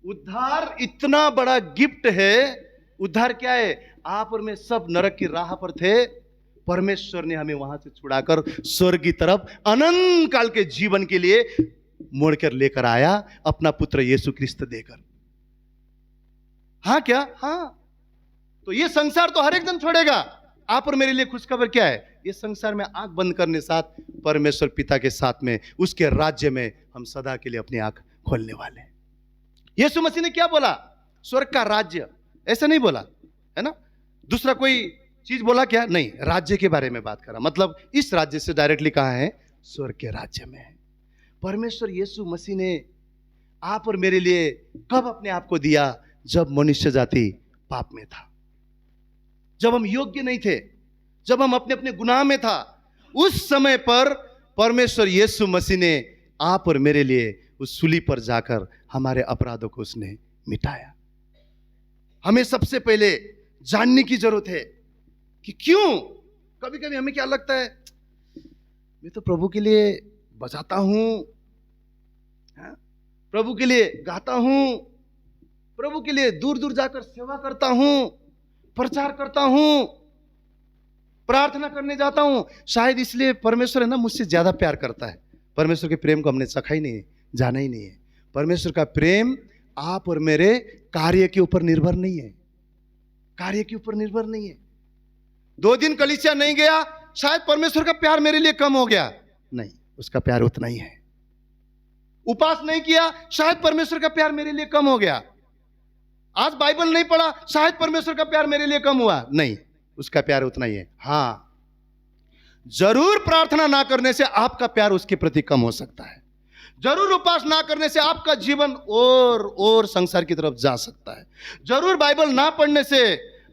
उद्धार? इतना बड़ा गिफ्ट है। उद्धार क्या है? आप और मैं सब नरक की राह पर थे, परमेश्वर ने हमें वहां से छुड़ाकर स्वर्ग की तरफ अनंत काल के जीवन के लिए मोड़कर लेकर आया, अपना पुत्र यीशु ख्रिस्त देकर। हाँ, क्या? हाँ। तो ये संसार तो हर एक दिन छोड़ेगा। आप और मेरे लिए खुशखबर क्या है? ये संसार में आंख बंद करने साथ परमेश्वर पिता के साथ में, उसके राज्य में हम सदा के लिए अपनी आंख खोलने वाले। यीशु मसीह ने क्या बोला? स्वर्ग का राज्य। ऐसा नहीं बोला, है ना? दूसरा कोई चीज बोला क्या? नहीं, राज्य के बारे में बात करा। मतलब इस राज्य से डायरेक्टली कहा है? स्वर्ग के राज्य में। परमेश्वर यीशु मसीह ने आप और मेरे लिए कब अपने आप को दिया? जब मनुष्य जाति पाप में था, जब हम योग्य नहीं थे, जब हम अपने अपने गुनाह में था, उस समय पर परमेश्वर यीशु मसीह ने आप और मेरे लिए उस सूली पर जाकर हमारे अपराधों को उसने मिटाया। हमें सबसे पहले जानने की जरूरत है कि क्यों। कभी कभी हमें क्या लगता है, मैं तो प्रभु के लिए बजाता हूं, प्रभु के लिए गाता हूं, प्रभु के लिए दूर दूर जाकर सेवा करता हूं, प्रचार करता हूं, प्रार्थना करने जाता हूं, शायद इसलिए परमेश्वर है ना मुझसे ज्यादा प्यार करता है। परमेश्वर के प्रेम को हमने चखा ही नहीं है, जाना ही नहीं है। परमेश्वर का प्रेम आप और मेरे कार्य के ऊपर निर्भर नहीं है, कार्य के ऊपर निर्भर नहीं है। 2 दिन कलीसिया नहीं गया, शायद परमेश्वर का प्यार मेरे लिए कम हो गया, नहीं, उसका प्यार उतना ही है। उपवास नहीं किया, शायद परमेश्वर का प्यार मेरे लिए कम हो गया। आज बाइबल नहीं पढ़ा, शायद परमेश्वर का प्यार मेरे लिए कम हुआ। नहीं, उसका प्यार उतना ही है। हां, जरूर प्रार्थना ना करने से आपका प्यार उसके प्रति कम हो सकता है। जरूर उपवास ना करने से आपका जीवन और संसार की तरफ जा सकता है। जरूर बाइबल ना पढ़ने से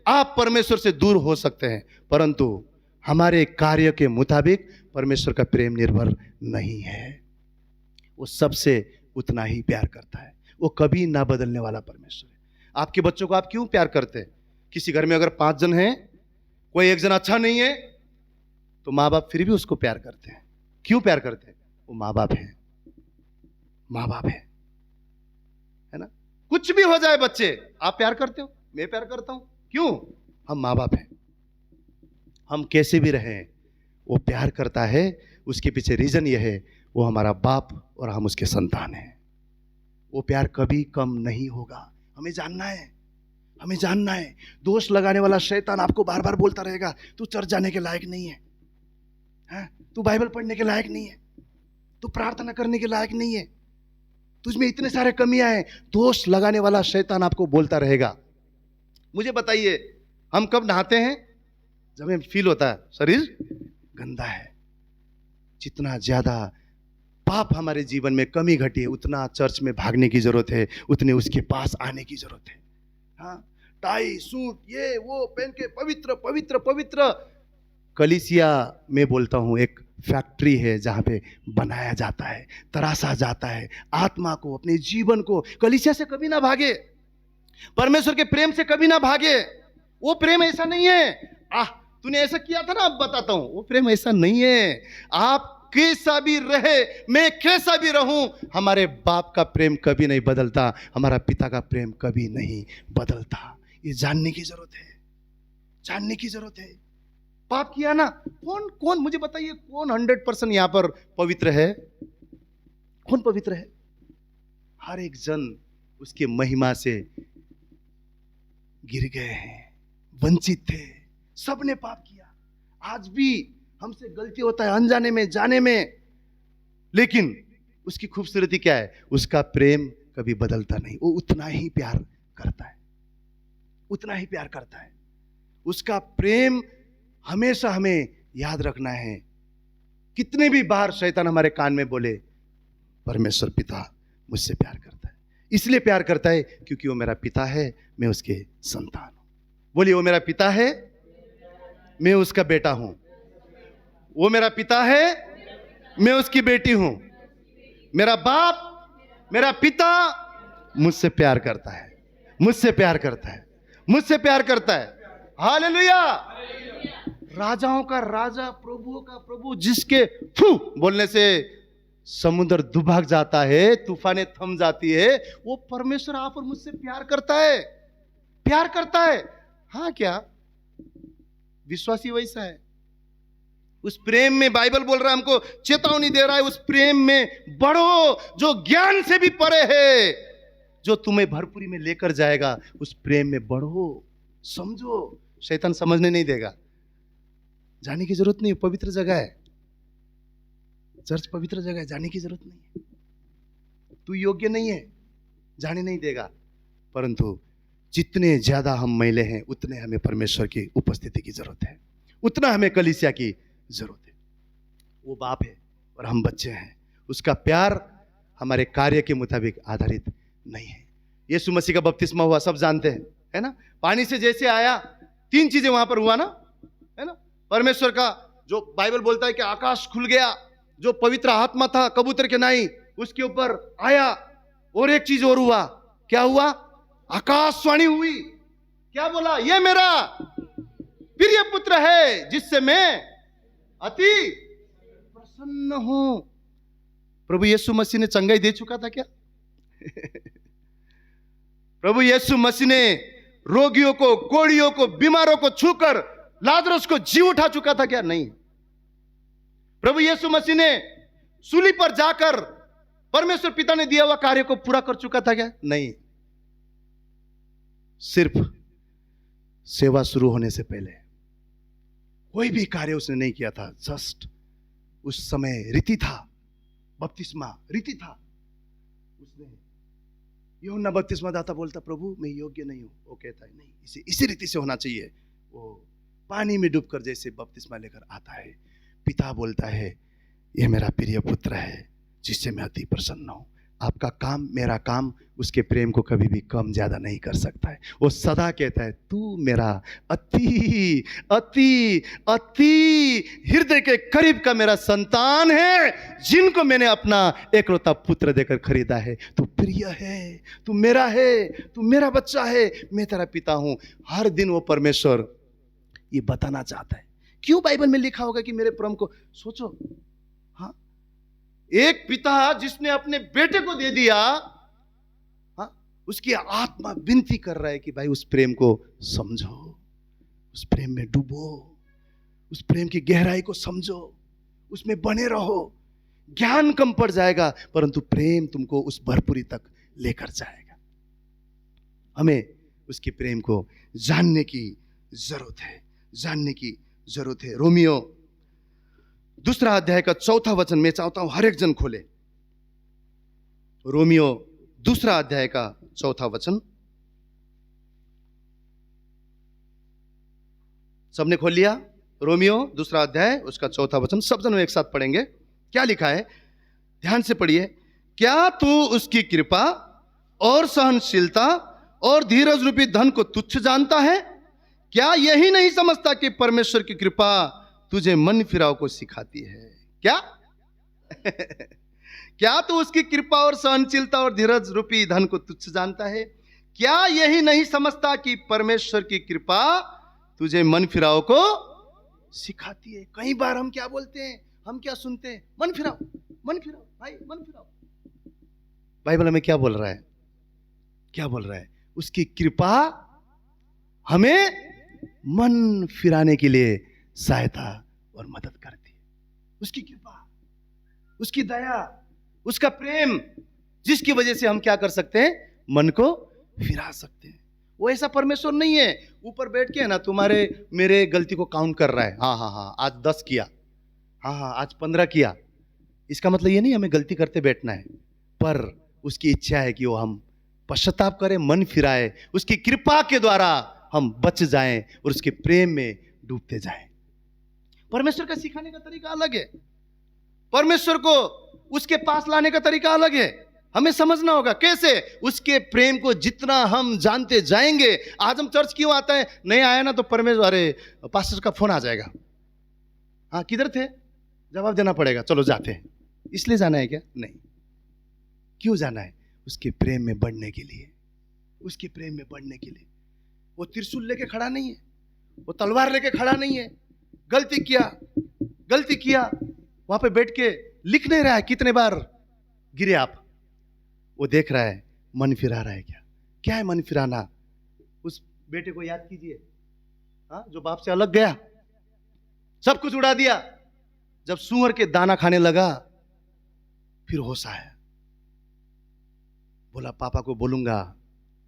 आप परमेश्वर से दूर हो सकते हैं, परंतु हमारे कार्य के मुताबिक परमेश्वर का प्रेम निर्भर नहीं है। वो सबसे उतना ही प्यार करता है। वो कभी ना बदलने वाला परमेश्वर है। आपके बच्चों को आप क्यों प्यार करते हैं? किसी घर में अगर 5 जन हैं, कोई एक जन अच्छा नहीं है, तो माँ बाप फिर भी उसको प्यार करते हैं। क्यों प्यार करते हैं? वो माँ बाप है, माँ बाप है ना। कुछ भी हो जाए बच्चे, आप प्यार करते हो, मैं प्यार करता हूं। क्यों? हम माँ बाप हैं। हम कैसे भी रहें, वो प्यार करता है। उसके पीछे रीजन यह है, वो हमारा बाप और हम उसके संतान हैं। वो प्यार कभी कम नहीं होगा। हमें जानना है, हमें जानना है। दोष लगाने वाला शैतान आपको बार बार बोलता रहेगा, तू चर्च जाने के लायक नहीं है, तू बाइबल पढ़ने के लायक नहीं है, तू प्रार्थना करने के लायक नहीं है, तुझमें इतने सारे कमियां हैं। दोष लगाने वाला शैतान आपको बोलता रहेगा। मुझे बताइए, हम कब नहाते हैं? जब हमें फील होता है शरीर गंदा है। जितना ज्यादा पाप हमारे जीवन में कमी घटी है, उतना चर्च में भागने की जरूरत है, उतने उसके पास आने की जरूरत है। हाँ, टाई सूट ये वो पहन के पवित्र पवित्र पवित्र। कलीसिया में बोलता हूं, एक फैक्ट्री है जहां पे बनाया जाता है, तराशा जाता है आत्मा को, अपने जीवन को। कलीसिया से कभी ना भागे, परमेश्वर के प्रेम से कभी ना भागे। वो प्रेम ऐसा नहीं है, तूने ऐसा किया था ना, अब बताता हूं। वो प्रेम ऐसा नहीं है। आप कैसा भी रहे, मैं कैसा भी रहूं, हमारे बाप का प्रेम कभी नहीं बदलता, हमारा पिता का प्रेम कभी नहीं बदलता। ये जानने की जरूरत है, जानने की जरूरत है। पाप किया ना, कौन कौन मुझे बताइए, कौन 100% यहां पर पवित्र है? कौन पवित्र है? हर एक जन उसके महिमा से गिर गए हैं, वंचित थे, सबने पाप किया। आज भी हमसे गलती होता है, अनजाने में जाने में, लेकिन उसकी खूबसूरती क्या है? उसका प्रेम कभी बदलता नहीं। वो उतना ही प्यार करता है, उतना ही प्यार करता है। उसका प्रेम हमेशा हमें याद रखना है। कितने भी बार शैतान हमारे कान में बोले, परमेश्वर पिता मुझसे प्यार करता है। इसलिए प्यार करता है क्योंकि वो मेरा पिता है, मैं उसके संतान हूं। बोलिए, वो मेरा पिता है, मैं उसका बेटा हूं। वो मेरा पिता है, मैं उसकी बेटी हूं। मेरा बाप, मेरा पिता मुझसे प्यार करता है, मुझसे प्यार करता है, मुझसे प्यार करता है। हालेलुया। राजाओं का राजा, प्रभुओं का प्रभु, जिसके फू बोलने से समुद्र दुभाग जाता है, तूफानें थम जाती है, वो परमेश्वर आप और मुझसे प्यार करता है, प्यार करता है। हाँ, क्या विश्वासी वैसा है? उस प्रेम में बाइबल बोल रहा है, हमको चेतावनी दे रहा है, उस प्रेम में बढ़ो जो ज्ञान से भी परे है, जो तुम्हें भरपूरी में लेकर जाएगा। उस प्रेम में बढ़ो, समझो। शैतान समझने नहीं देगा। जाने की जरूरत नहीं, पवित्र जगह है, चर्च पवित्र जगह है, जाने की जरूरत नहीं है। तू योग्य नहीं है, जाने नहीं देगा। परंतु जितने ज्यादा हम मैले हैं, उतने हमें परमेश्वर की उपस्थिति की जरूरत है, उतना हमें कलीसिया की जरूरत है। वो बाप है और हम बच्चे हैं। उसका प्यार हमारे कार्य के मुताबिक आधारित नहीं है। यीशु मसीह का बपतिस्मा हुआ, सब जानते हैं, है ना। पानी से जैसे आया, 3 चीजें वहां पर हुआ ना, है ना। परमेश्वर का जो बाइबल बोलता है कि आकाश खुल गया, जो पवित्र आत्मा था कबूतर के नाई उसके ऊपर आया, और एक चीज और हुआ। क्या हुआ? आकाशवाणी हुई। क्या बोला? ये मेरा प्रिय पुत्र है जिससे मैं अति प्रसन्न हूं। प्रभु यीशु मसीह ने चंगाई दे चुका था क्या? प्रभु यीशु मसीह ने रोगियों को, कोढ़ियों को, बीमारों को छूकर लाजरस को जी उठा चुका था क्या? नहीं। प्रभु यीशु मसीह ने सूली पर जाकर परमेश्वर पिता ने दिया हुआ कार्य को पूरा कर चुका था क्या? नहीं। सिर्फ सेवा शुरू होने से पहले कोई भी कार्य उसने नहीं किया था। जस्ट उस समय रीति था, बपतिस्मा रीति था, उसने यूहन्ना बपतिस्मा दाता बोलता प्रभु मैं योग्य नहीं हूं, वो कहता है नहीं, इसे इसी रीति से होना चाहिए। वो पानी में डूबकर जैसे बपतिस्मा लेकर आता है, पिता बोलता है ये मेरा प्रिय पुत्र है जिससे मैं अति प्रसन्न हूं। आपका काम मेरा काम उसके प्रेम को कभी भी कम ज्यादा नहीं कर सकता है। वो सदा कहता है तू मेरा अति अति अति हृदय के करीब का मेरा संतान है, जिनको मैंने अपना एकलौता पुत्र देकर खरीदा है। तू प्रिय है, तू मेरा है, तू मेरा बच्चा है, मैं तेरा पिता हूं। हर दिन वो परमेश्वर ये बताना चाहता है। क्यों बाइबल में लिखा होगा कि मेरे प्रभु को सोचो, हाँ, एक पिता जिसने अपने बेटे को दे दिया, हाँ, उसकी आत्मा विनती कर रहा है कि भाई उस प्रेम को समझो, उस प्रेम में डूबो, उस प्रेम की गहराई को समझो, उसमें बने रहो। ज्ञान कम पड़ जाएगा परंतु प्रेम तुमको उस भरपूरी तक लेकर जाएगा। हमें उसके प्रेम को जानने की जरूरत है, जानने की जरूरत है। रोमियो 2 अध्याय का 4 वचन मैं चाहता हूं हर एक जन खोले। रोमियो 2 अध्याय का 4 वचन सबने खोल लिया? रोमियो 2 अध्याय उसका 4 वचन सब जनों एक साथ पढ़ेंगे। क्या लिखा है, ध्यान से पढ़िए। क्या तू उसकी कृपा और सहनशीलता और धीरज रूपी धन को तुच्छ जानता है? क्या यही नहीं समझता कि परमेश्वर की कृपा तुझे मन फिराव को सिखाती है? क्या क्या तू उसकी कृपा और सहनशीलता और धीरज रूपी धन को तुच्छ जानता है? क्या यही नहीं समझता कि परमेश्वर की कृपा तुझे मन फिराव को सिखाती है? कई बार हम क्या बोलते हैं, हम क्या सुनते हैं, मन फिराओ, मन फिराओ भाई, मन फिराओ। बाइबल हमें क्या बोल रहा है? क्या बोल रहा है? उसकी कृपा हमें मन फिराने के लिए सहायता और मदद करती है। उसकी कृपा, उसकी दया, उसका प्रेम, जिसकी वजह से हम क्या कर सकते हैं, मन को फिरा सकते हैं। वो ऐसा परमेश्वर नहीं है ऊपर बैठ के ना तुम्हारे मेरे गलती को काउंट कर रहा है। हाँ हाँ हाँ आज 10 किया, हाँ हाँ आज 15 किया। इसका मतलब ये नहीं हमें गलती करते बैठना है, पर उसकी इच्छा है कि वो हम पश्चाताप करें, मन फिराए, उसकी कृपा के द्वारा हम बच जाएं और उसके प्रेम में डूबते जाएं। परमेश्वर का सिखाने का तरीका अलग है, परमेश्वर को उसके पास लाने का तरीका अलग है। हमें समझना होगा कैसे उसके प्रेम को जितना हम जानते जाएंगे। आज हम चर्च क्यों आता है, नहीं आया ना तो परमेश्वर, अरे पास्टर का फोन आ जाएगा, हाँ किधर थे, जवाब देना पड़ेगा, चलो जाते हैं। इसलिए जाना है क्या? नहीं। क्यों जाना है? उसके प्रेम में बढ़ने के लिए, उसके प्रेम में बढ़ने के लिए। वो त्रिशूल लेके खड़ा नहीं है, वो तलवार लेके खड़ा नहीं है। गलती किया वहां पे बैठ के लिख नहीं रहा है कितने बार गिरे आप। वो देख रहा है मन फिरा रहा है क्या। क्या है मन फिराना? उस बेटे को याद कीजिए, हाँ, जो बाप से अलग गया, सब कुछ उड़ा दिया, जब सूअर के दाना खाने लगा फिर होश आया, बोला पापा को बोलूंगा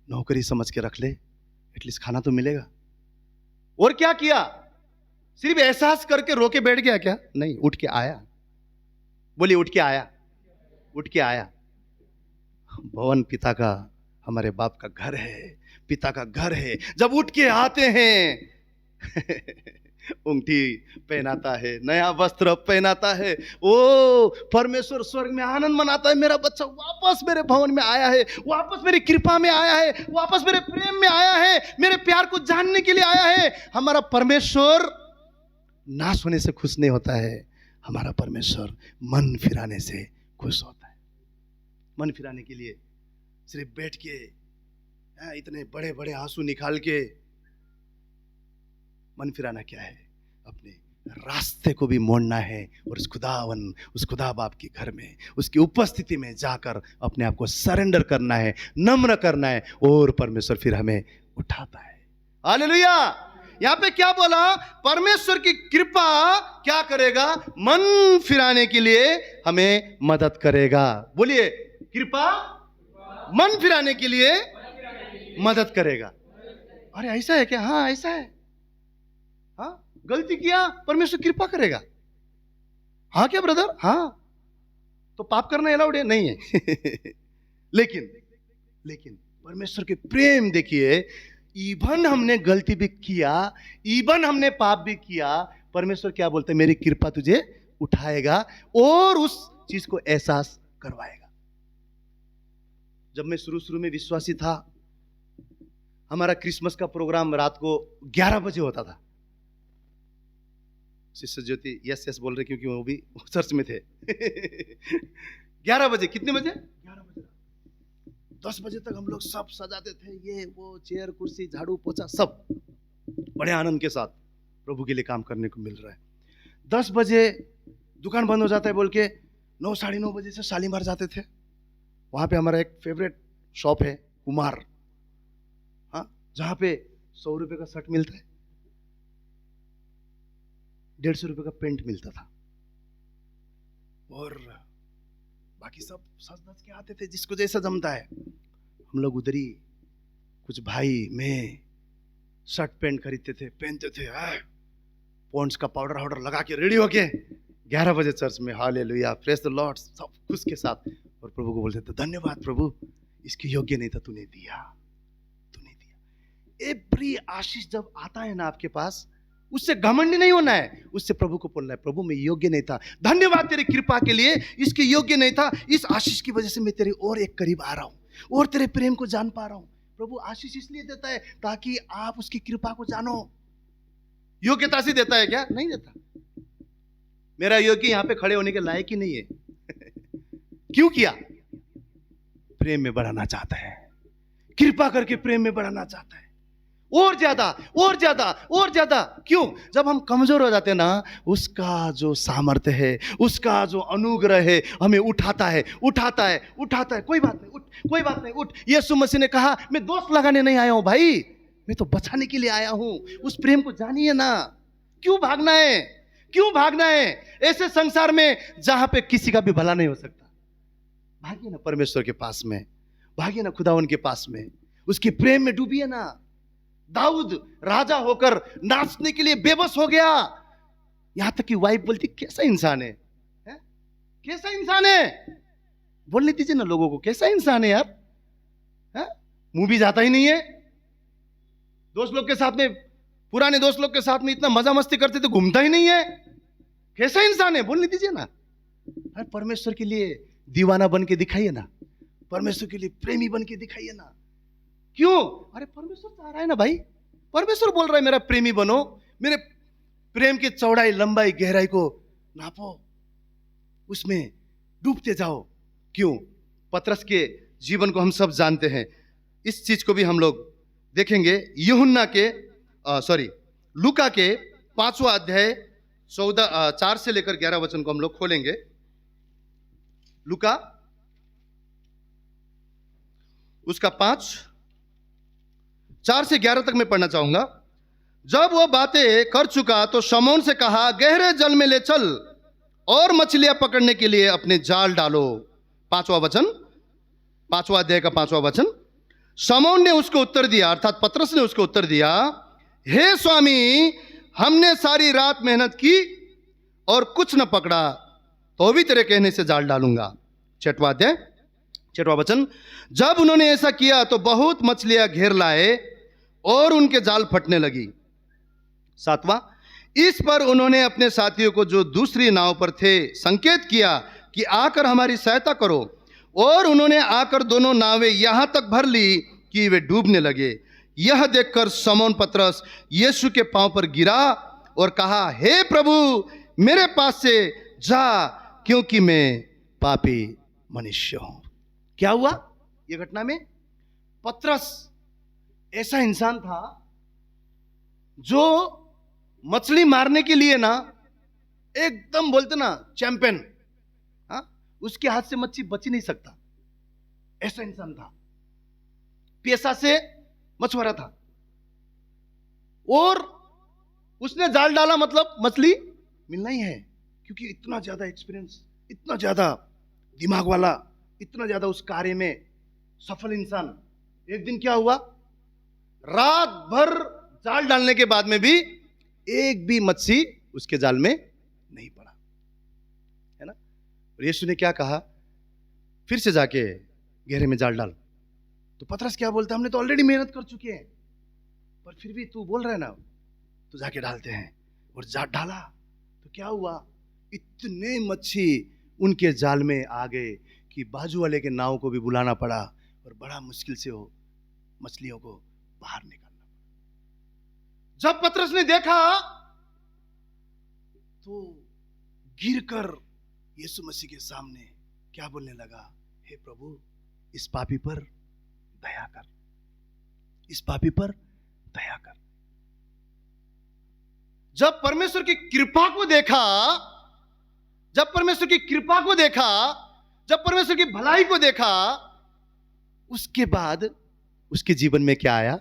नौकरी समझ के रख ले, एटलीस्ट खाना तो मिलेगा। और क्या किया? सिर्फ एहसास करके रोके बैठ गया क्या? नहीं, उठ के आया। बोलिए उठ के आया, उठ के आया। भवन पिता का, हमारे बाप का घर है, पिता का घर है। जब उठ के आते हैं उंगठी पहनाता है, नया वस्त्र पहनाता है, ओ परमेश्वर स्वर्ग में आनंद मनाता है, मेरा बच्चा वापस मेरे भवन में आया है, वापस मेरी कृपा में आया है, वापस मेरे प्रेम में आया है, मेरे प्यार को जानने के लिए आया है। हमारा परमेश्वर नाश होने से खुश नहीं होता है, हमारा परमेश्वर मन फिराने से खुश होता है। मन फिराने के लिए सिर्फ बैठ के इतने बड़े बड़े आंसू निकाल के मन फिराना क्या है? अपने रास्ते को भी मोड़ना है और उस खुदा बाप के घर में, उसकी उपस्थिति में जाकर अपने आप को सरेंडर करना है, नम्र करना है, और परमेश्वर फिर हमें उठाता है। हालेलुया। यहां पे क्या बोला? परमेश्वर की कृपा क्या करेगा? मन फिराने के लिए हमें मदद करेगा। बोलिए कृपा मन फिराने के लिए मदद करेगा। अरे ऐसा है क्या? हाँ ऐसा है। हाँ, गलती किया परमेश्वर कृपा करेगा। हाँ क्या ब्रदर? हाँ, तो पाप करना अलाउड है? नहीं है। लेकिन लेकिन परमेश्वर के प्रेम देखिए, इवन हमने गलती भी किया, इवन हमने पाप भी किया, परमेश्वर क्या बोलते हैं? मेरी कृपा तुझे उठाएगा और उस चीज को एहसास करवाएगा। जब मैं शुरू में विश्वासी था, हमारा क्रिसमस का प्रोग्राम रात को 11 बजे होता था। सिस्टर ज्योति यस यस बोल रहे क्योंकि वो भी चर्च में थे। 11 बजे, कितने बजे? 11 बजे। 10 बजे तक हम लोग सब सजाते थे, ये वो चेयर कुर्सी झाड़ू पोछा सब बड़े आनंद के साथ प्रभु के लिए काम करने को मिल रहा है। 10 बजे दुकान बंद हो जाता है बोल के 9 साढ़े 9 बजे से शालीमार जाते थे। वहां पे हमारा एक फेवरेट शॉप है कुमार, हाँ, जहां पे 100 रुपए का शर्ट मिलता है, 150 रुपए का पेंट मिलता था, और बाकी सब सच धज के आते थे जिसको जैसा जमता है। हम लोग उधर ही कुछ भाई मैं शर्ट पैंट खरीदते थे, पहनते थे, पॉन्ड्स का पाउडर वाउडर लगा के रेडी होके 11 बजे चर्च में हालेलुया प्रेज द लॉर्ड सब खुश के साथ, और प्रभु को बोलते थे धन्यवाद प्रभु, इसके योग्य नहीं था, तूने दिया, तूने दिया। एवरी आशीष जब आता है ना आपके पास, उससे घमंड नहीं होना है, उससे प्रभु को बोलना है प्रभु मैं योग्य नहीं था, धन्यवाद तेरी कृपा के लिए, इसके योग्य नहीं था, इस आशीष की वजह से मैं तेरे और एक करीब आ रहा हूं और तेरे प्रेम को जान पा रहा हूं। प्रभु आशीष इसलिए देता है ताकि आप उसकी कृपा को जानो। योग्यता से देता है क्या? नहीं देता। मेरा योग्य यहां पे खड़े होने के लायक ही नहीं है। क्यों किया? प्रेम में बढ़ाना चाहता है, कृपा करके प्रेम में बढ़ाना चाहता है, और ज्यादा और ज्यादा और ज्यादा। क्यों? जब हम कमजोर हो जाते हैं ना, उसका जो सामर्थ्य है, उसका जो अनुग्रह है, हमें उठाता है उठाता है उठाता है। कोई बात नहीं उठ, कोई बात नहीं उठ। यीशु मसीह ने कहा मैं दोष लगाने नहीं आया हूं भाई, मैं तो बचाने के लिए आया हूं। उस प्रेम को जानिए ना। क्यों भागना है? क्यों भागना है ऐसे संसार में जहां पे किसी का भी भला नहीं हो सकता? भागिए ना परमेश्वर के पास में, भागिए ना खुदावन के पास में, उसके प्रेम में डूबिए ना। दाऊद राजा होकर नाचने के लिए बेबस हो गया, यहां तक कि वाइफ बोलती कैसा इंसान है? कैसा इंसान है? बोलने दीजिए ना लोगों को, कैसा इंसान है यार? मुंह भी जाता ही नहीं है। दोस्त लोग के साथ में, पुराने दोस्त लोग के साथ में इतना मजा मस्ती करते थे, घूमता ही नहीं है। कैसा इंसान है? बोलने दीजिए ना। अरे परमेश्वर के लिए दीवाना बन के दिखाइए ना, परमेश्वर के लिए प्रेमी बन के दिखाइए ना। क्यों? अरे परमेश्वर चाह रहा है ना भाई, परमेश्वर बोल रहा है मेरा प्रेमी बनो, मेरे प्रेम की चौड़ाई लंबाई गहराई को नापो, उसमें डूबते जाओ। क्यों? पतरस के जीवन को हम सब जानते हैं, इस चीज को भी हम लोग देखेंगे। यूहन्ना के लूका के 5वां अध्याय 4 से लेकर 11 वचन को हम लोग खोलेंगे। लूका उसका 4 से 11 तक मैं पढ़ना चाहूंगा। जब वह बातें कर चुका तो शमौन से कहा गहरे जल में ले चल और मछलियां पकड़ने के लिए अपने जाल डालो। 5वां वचन, 5वां अध्याय का 5वां वचन। शमौन ने उसको उत्तर दिया, अर्थात पतरस ने उसको उत्तर दिया, हे स्वामी हमने सारी रात मेहनत की और कुछ न पकड़ा, तो भी तेरे कहने से जाल डालूंगा। 6वां अध्याय 6वां वचन। जब उन्होंने ऐसा किया तो बहुत मछलियां घेर लाए और उनके जाल फटने लगी। 7वां। इस पर उन्होंने अपने साथियों को जो दूसरी नाव पर थे संकेत किया कि आकर हमारी सहायता करो, और उन्होंने आकर दोनों नावें यहां तक भर ली कि वे डूबने लगे। यह देखकर शमौन पतरस यीशु के पांव पर गिरा और कहा, हे प्रभु मेरे पास से जा, क्योंकि मैं पापी मनुष्य हूं। क्या हुआ ये घटना में? पतरस ऐसा इंसान था जो मछली मारने के लिए ना एकदम बोलते ना चैंपियन, उसके हाथ से मच्छी बच ही नहीं सकता, ऐसा इंसान था। पेशा से मछुआरा था और उसने जाल डाला, मतलब मछली मिलना ही है, क्योंकि इतना ज्यादा एक्सपीरियंस, इतना ज्यादा दिमाग वाला, इतना ज्यादा उस कार्य में सफल इंसान। एक दिन क्या हुआ, रात भर जाल डालने के बाद में भी एक भी मच्छी उसके जाल में नहीं पड़ा, है ना। और यीशु ने क्या कहा, फिर से जाके गहरे में जाल डाल। तो पतरस क्या बोलता है, हमने तो ऑलरेडी मेहनत कर चुके हैं, पर फिर भी तू बोल रहा है ना, तो जाके डालते हैं। और जाल डाला तो क्या हुआ, इतने मच्छी उनके जाल में आ गए कि बाजू वाले के नाव को भी बुलाना पड़ा और बड़ा मुश्किल से वो मछलियों को बाहर निकालना पड़ा। जब पतरस ने देखा तो गिरकर यीशु मसीह के सामने क्या बोलने लगा, हे प्रभु, इस पापी पर दया कर, इस पापी पर दया कर। जब परमेश्वर की कृपा को देखा, जब परमेश्वर की कृपा को देखा, जब परमेश्वर की भलाई को देखा, उसके बाद उसके जीवन में क्या आया,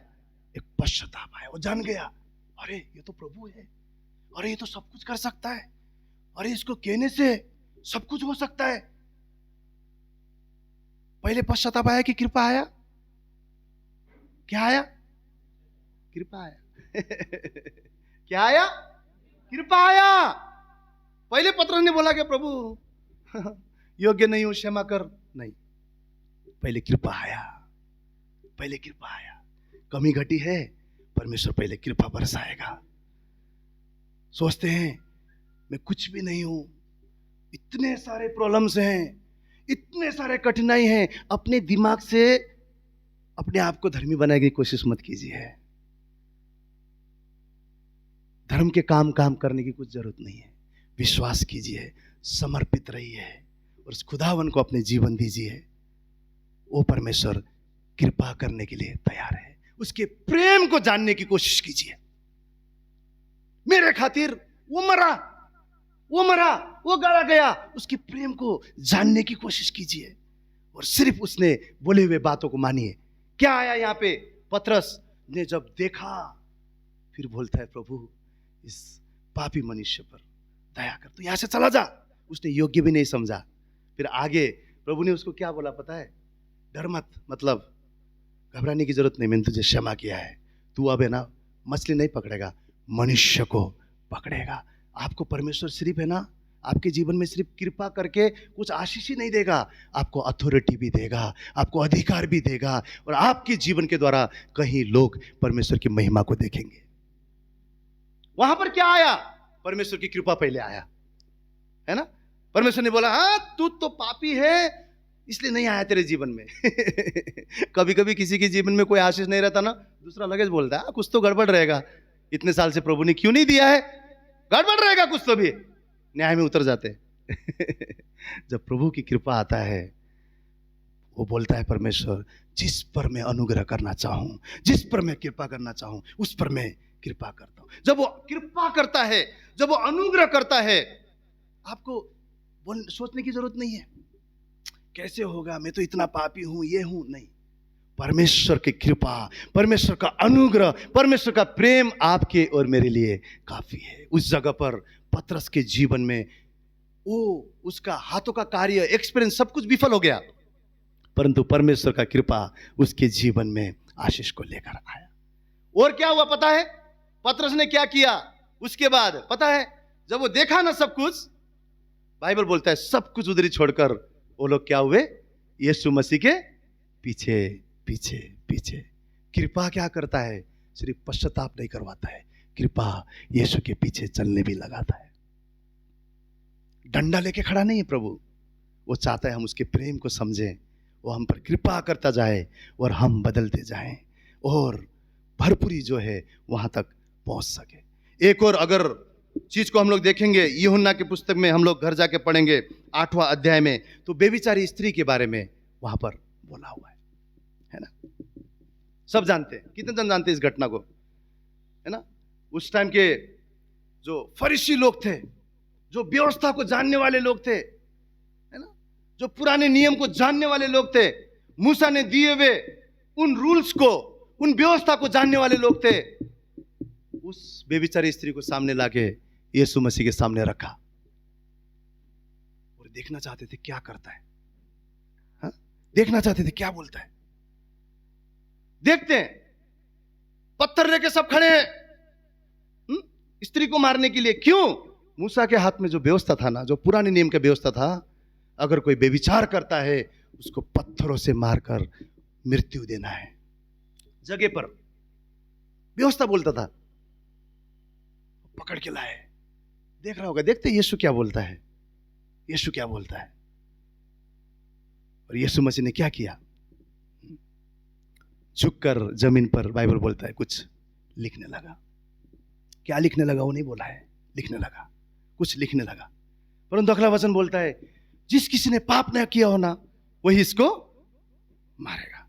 एक पश्चाताप आया। वो जान गया, अरे ये तो प्रभु है, अरे ये तो सब कुछ कर सकता है, अरे इसको कहने से सब कुछ हो सकता है। पहले पश्चाताप आया कि कृपा आया? क्या आया? कृपा आया। क्या आया? कृपा आया। पहले पतरस ने बोला कि प्रभु योग्य नहीं हूं, क्षमा कर, नहीं, पहले कृपा आया, पहले कृपा आया। कमी घटी है, परमेश्वर पहले कृपा बरसाएगा। सोचते हैं मैं कुछ भी नहीं हूं, इतने सारे प्रॉब्लम्स हैं, इतने सारे कठिनाई हैं, अपने दिमाग से अपने आप को धर्मी बनाने की कोशिश मत कीजिए। धर्म के काम करने की कुछ जरूरत नहीं है। विश्वास कीजिए, समर्पित रहिए और उस खुदावन को अपने जीवन दीजिए। वो परमेश्वर कृपा करने के लिए तैयार है। उसके प्रेम को जानने की कोशिश कीजिए। मेरे खातिर वो मरा, वो गड़ा गया, उसके प्रेम को जानने की कोशिश कीजिए और सिर्फ उसने बोले हुए बातों को मानिए। क्या आया यहाँ पे, पतरस ने जब देखा फिर बोलता है, प्रभु इस पापी मनुष्य पर दया कर, तो यहां से चला जा। उसने योग्य भी नहीं समझा। फिर आगे प्रभु ने उसको क्या बोला पता है, डर मत, मतलब घबराने की जरूरत नहीं, मैंने तुझे क्षमा किया है। तू अब है ना मछली नहीं पकड़ेगा, मनुष्य को पकड़ेगा। आपको परमेश्वर सिर्फ है ना आपके जीवन में सिर्फ कृपा करके कुछ आशीष ही नहीं देगा, आपको अथॉरिटी भी देगा, आपको अधिकार भी देगा और आपके जीवन के द्वारा कहीं लोग परमेश्वर की महिमा को देखेंगे। वहां पर क्या आया, परमेश्वर की कृपा पहले आया, है ना। परमेश्वर ने बोला, हाँ तू तो पापी है इसलिए नहीं आया तेरे जीवन में। कभी कभी किसी के जीवन में कोई आशीष नहीं रहता ना, दूसरा लगेज बोलता है कुछ तो गड़बड़ रहेगा, इतने साल से प्रभु ने क्यों नहीं दिया है, गड़बड़ रहेगा कुछ तो भी, न्याय में उतर जाते। जब प्रभु की कृपा आता है, वो बोलता है परमेश्वर जिस पर मैं अनुग्रह करना चाहूं, जिस पर मैं कृपा करना चाहूं, उस पर मैं कृपा करता हूं। जब वो कृपा करता है, जब वो अनुग्रह करता है, आपको सोचने की जरूरत नहीं है कैसे होगा, मैं तो इतना पापी हूं, ये हूं, नहीं। परमेश्वर की कृपा, परमेश्वर का अनुग्रह, परमेश्वर का प्रेम आपके और मेरे लिए काफी है। उस जगह पर पतरस के जीवन में वो उसका हाथों का कार्य, एक्सपीरियंस सब कुछ विफल हो गया, परंतु परमेश्वर का कृपा उसके जीवन में आशीष को लेकर आया। और क्या हुआ पता है, पतरस ने क्या किया उसके बाद पता है, जब वो देखा ना सब कुछ, बाइबल बोलता है सब कुछ उधर ही छोड़कर वो लोग क्या हुए, यीशु मसीह के पीछे पीछे पीछे। कृपा क्या करता है, सिर्फ पश्चाताप नहीं करवाता है, कृपा यीशु के पीछे चलने भी लगाता है। डंडा लेके खड़ा नहीं है प्रभु, वो चाहता है हम उसके प्रेम को समझें, वो हम पर कृपा करता जाए और हम बदलते जाएं और भरपूरी जो है वहां तक पहुंच सके। एक और अगर चीज को हम लोग देखेंगे, यूहन्ना की पुस्तक में हम लोग घर जाके पढ़ेंगे 8वां अध्याय में, तो बेविचारी स्त्री के बारे में वहां पर बोला हुआ है ना। सब जानते हैं, कितने जन जानते हैं इस घटना को, है ना। उस टाइम के जो फरीसी लोग थे, जो व्यवस्था को जानने वाले लोग थे, है ना, जो पुराने नियम को जानने वाले लोग थे, मूसा ने दिए हुए उन रूल्स को, उन व्यवस्था को जानने वाले लोग थे, उस बेविचारी स्त्री को सामने लाके यीशु मसीह के सामने रखा और देखना चाहते थे क्या करता है, हा? देखना चाहते थे क्या बोलता है। देखते हैं पत्थर लेके सब खड़े हैं स्त्री को मारने के लिए। क्यों? मूसा के हाथ में जो व्यवस्था था ना, जो पुराने नियम का व्यवस्था था, अगर कोई बेविचार करता है उसको पत्थरों से मारकर मृत्यु देना है। जगह पर व्यवस्था बोलता था, पकड़ के लाए। देख रहा होगा, देखते यीशु क्या बोलता है, यीशु क्या बोलता है। और यीशु मसीह ने क्या किया? झुककर जमीन पर बाइबल बोलता है कुछ लिखने लगा। क्या लिखने लगा वो नहीं बोला है, लिखने लगा, कुछ लिखने लगा। परंतु अगला वचन बोलता है, जिस किसी ने पाप न किया हो ना, वही इसको मारेगा।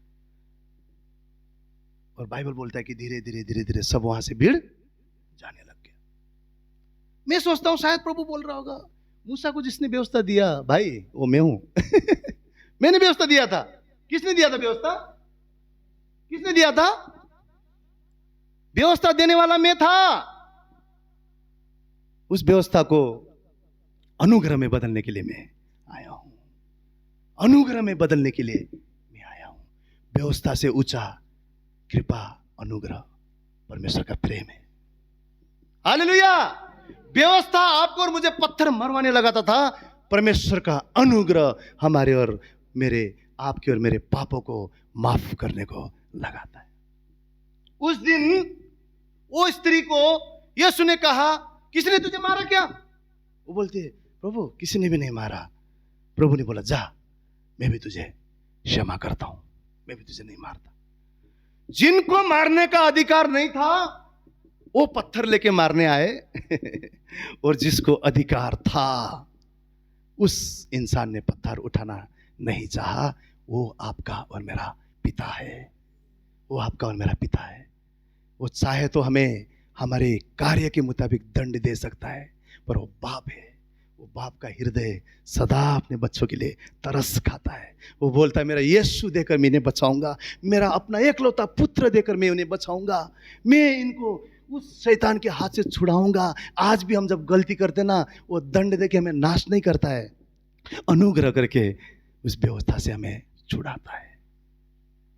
और बाइबल बोलता है कि धीरे धीरे धीरे धीरे सब वहां से भीड़ जाने लग गया। मैं सोचता हूं शायद प्रभु बोल रहा होगा, मूसा को जिसने व्यवस्था दिया भाई वो मैं हूं। मैंने व्यवस्था दिया था। किसने दिया था व्यवस्था? किसने दिया था? व्यवस्था देने वाला मैं था। उस व्यवस्था को अनुग्रह में बदलने के लिए मैं आया हूं। अनुग्रह में बदलने के लिए मैं आया हूं। व्यवस्था से ऊंचा कृपा, अनुग्रह, परमेश्वर का प्रेम है। हालेलुया। व्यवस्था आपको और मुझे पत्थर मरवाने लगाता था, परमेश्वर का अनुग्रह हमारे और मेरे, आपके और मेरे पापों को माफ करने को लगाता है। उस दिन वो स्त्री को यीशु ने कहा, किसने तुझे मारा क्या? वो बोलते, प्रभु किसी ने भी नहीं मारा। प्रभु ने बोला, जा मैं भी तुझे क्षमा करता हूं, मैं भी तुझे नहीं मारता। जिनको मारने का अधिकार नहीं था वो पत्थर लेके मारने आए और जिसको अधिकार था उस इंसान ने पत्थर उठाना नहीं चाहा। वो आपका और मेरा पिता है। वो आपका और मेरा पिता है। वो चाहे तो हमें हमारे कार्य के मुताबिक दंड दे सकता है, पर वो बाप है। वो बाप का हृदय सदा अपने बच्चों के लिए तरस खाता है। वो बोलता है, मेरा यीशु देकर मैं इन्हें बचाऊंगा, मेरा अपना एकलौता पुत्र देकर मैं उन्हें बचाऊंगा, मैं इनको उस शैतान के हाथ से छुड़ाऊंगा। आज भी हम जब गलती करते ना, वो दंड देके हमें नाश नहीं करता है, अनुग्रह करके उस व्यवस्था से हमें छुड़ाता है।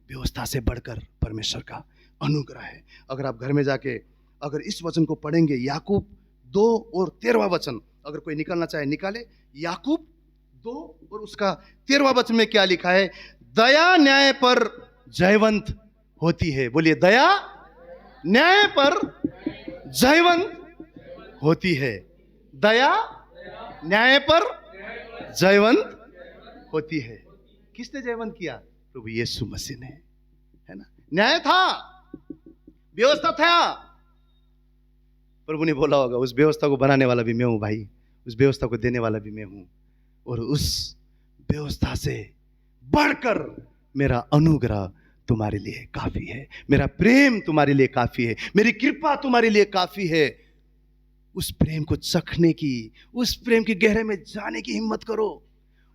व्यवस्था से बढ़कर परमेश्वर का अनुग्रह है। अगर आप घर में जाके अगर इस वचन को पढ़ेंगे, याकूब 2 और 13वां वचन, अगर कोई निकालना चाहे निकाले। याकूब 2 और उसका 13वां वचन में क्या लिखा है? दया न्याय पर जयवंत होती है। बोलिए, दया न्याय पर जयवंत होती है। दया न्याय पर जयवंत होती है। किसने जयवंत किया? प्रभु यीशु मसीह ने, है ना। न्याय था, व्यवस्था था, प्रभु ने बोला होगा उस व्यवस्था को बनाने वाला भी मैं हूं भाई, उस व्यवस्था को देने वाला भी मैं हूं, और उस व्यवस्था से बढ़कर मेरा अनुग्रह तुम्हारे लिए काफी है, मेरा प्रेम तुम्हारे लिए काफी है, मेरी कृपा तुम्हारे लिए काफी है। उस प्रेम को चखने की, उस प्रेम की गहराई में जाने की हिम्मत करो,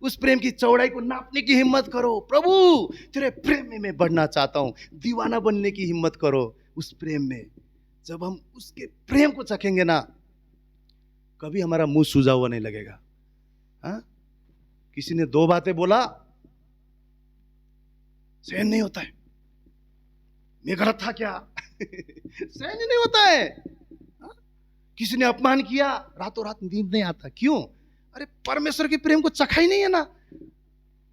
उस प्रेम की चौड़ाई को नापने की हिम्मत करो। प्रभु तेरे प्रेम में मैं बढ़ना चाहता हूं, दीवाना बनने की हिम्मत करो उस प्रेम में। जब हम उसके प्रेम को चखेंगे ना, कभी हमारा मुंह सूजा हुआ नहीं लगेगा। हाँ, किसी ने 2 बातें बोला, सहन नहीं होता है, मैं गलत था क्या? सहन ही नहीं होता है। हाँ? किसी ने अपमान किया, रातों रात नींद नहीं आता। क्यों? अरे परमेश्वर के प्रेम को चखा ही नहीं है ना,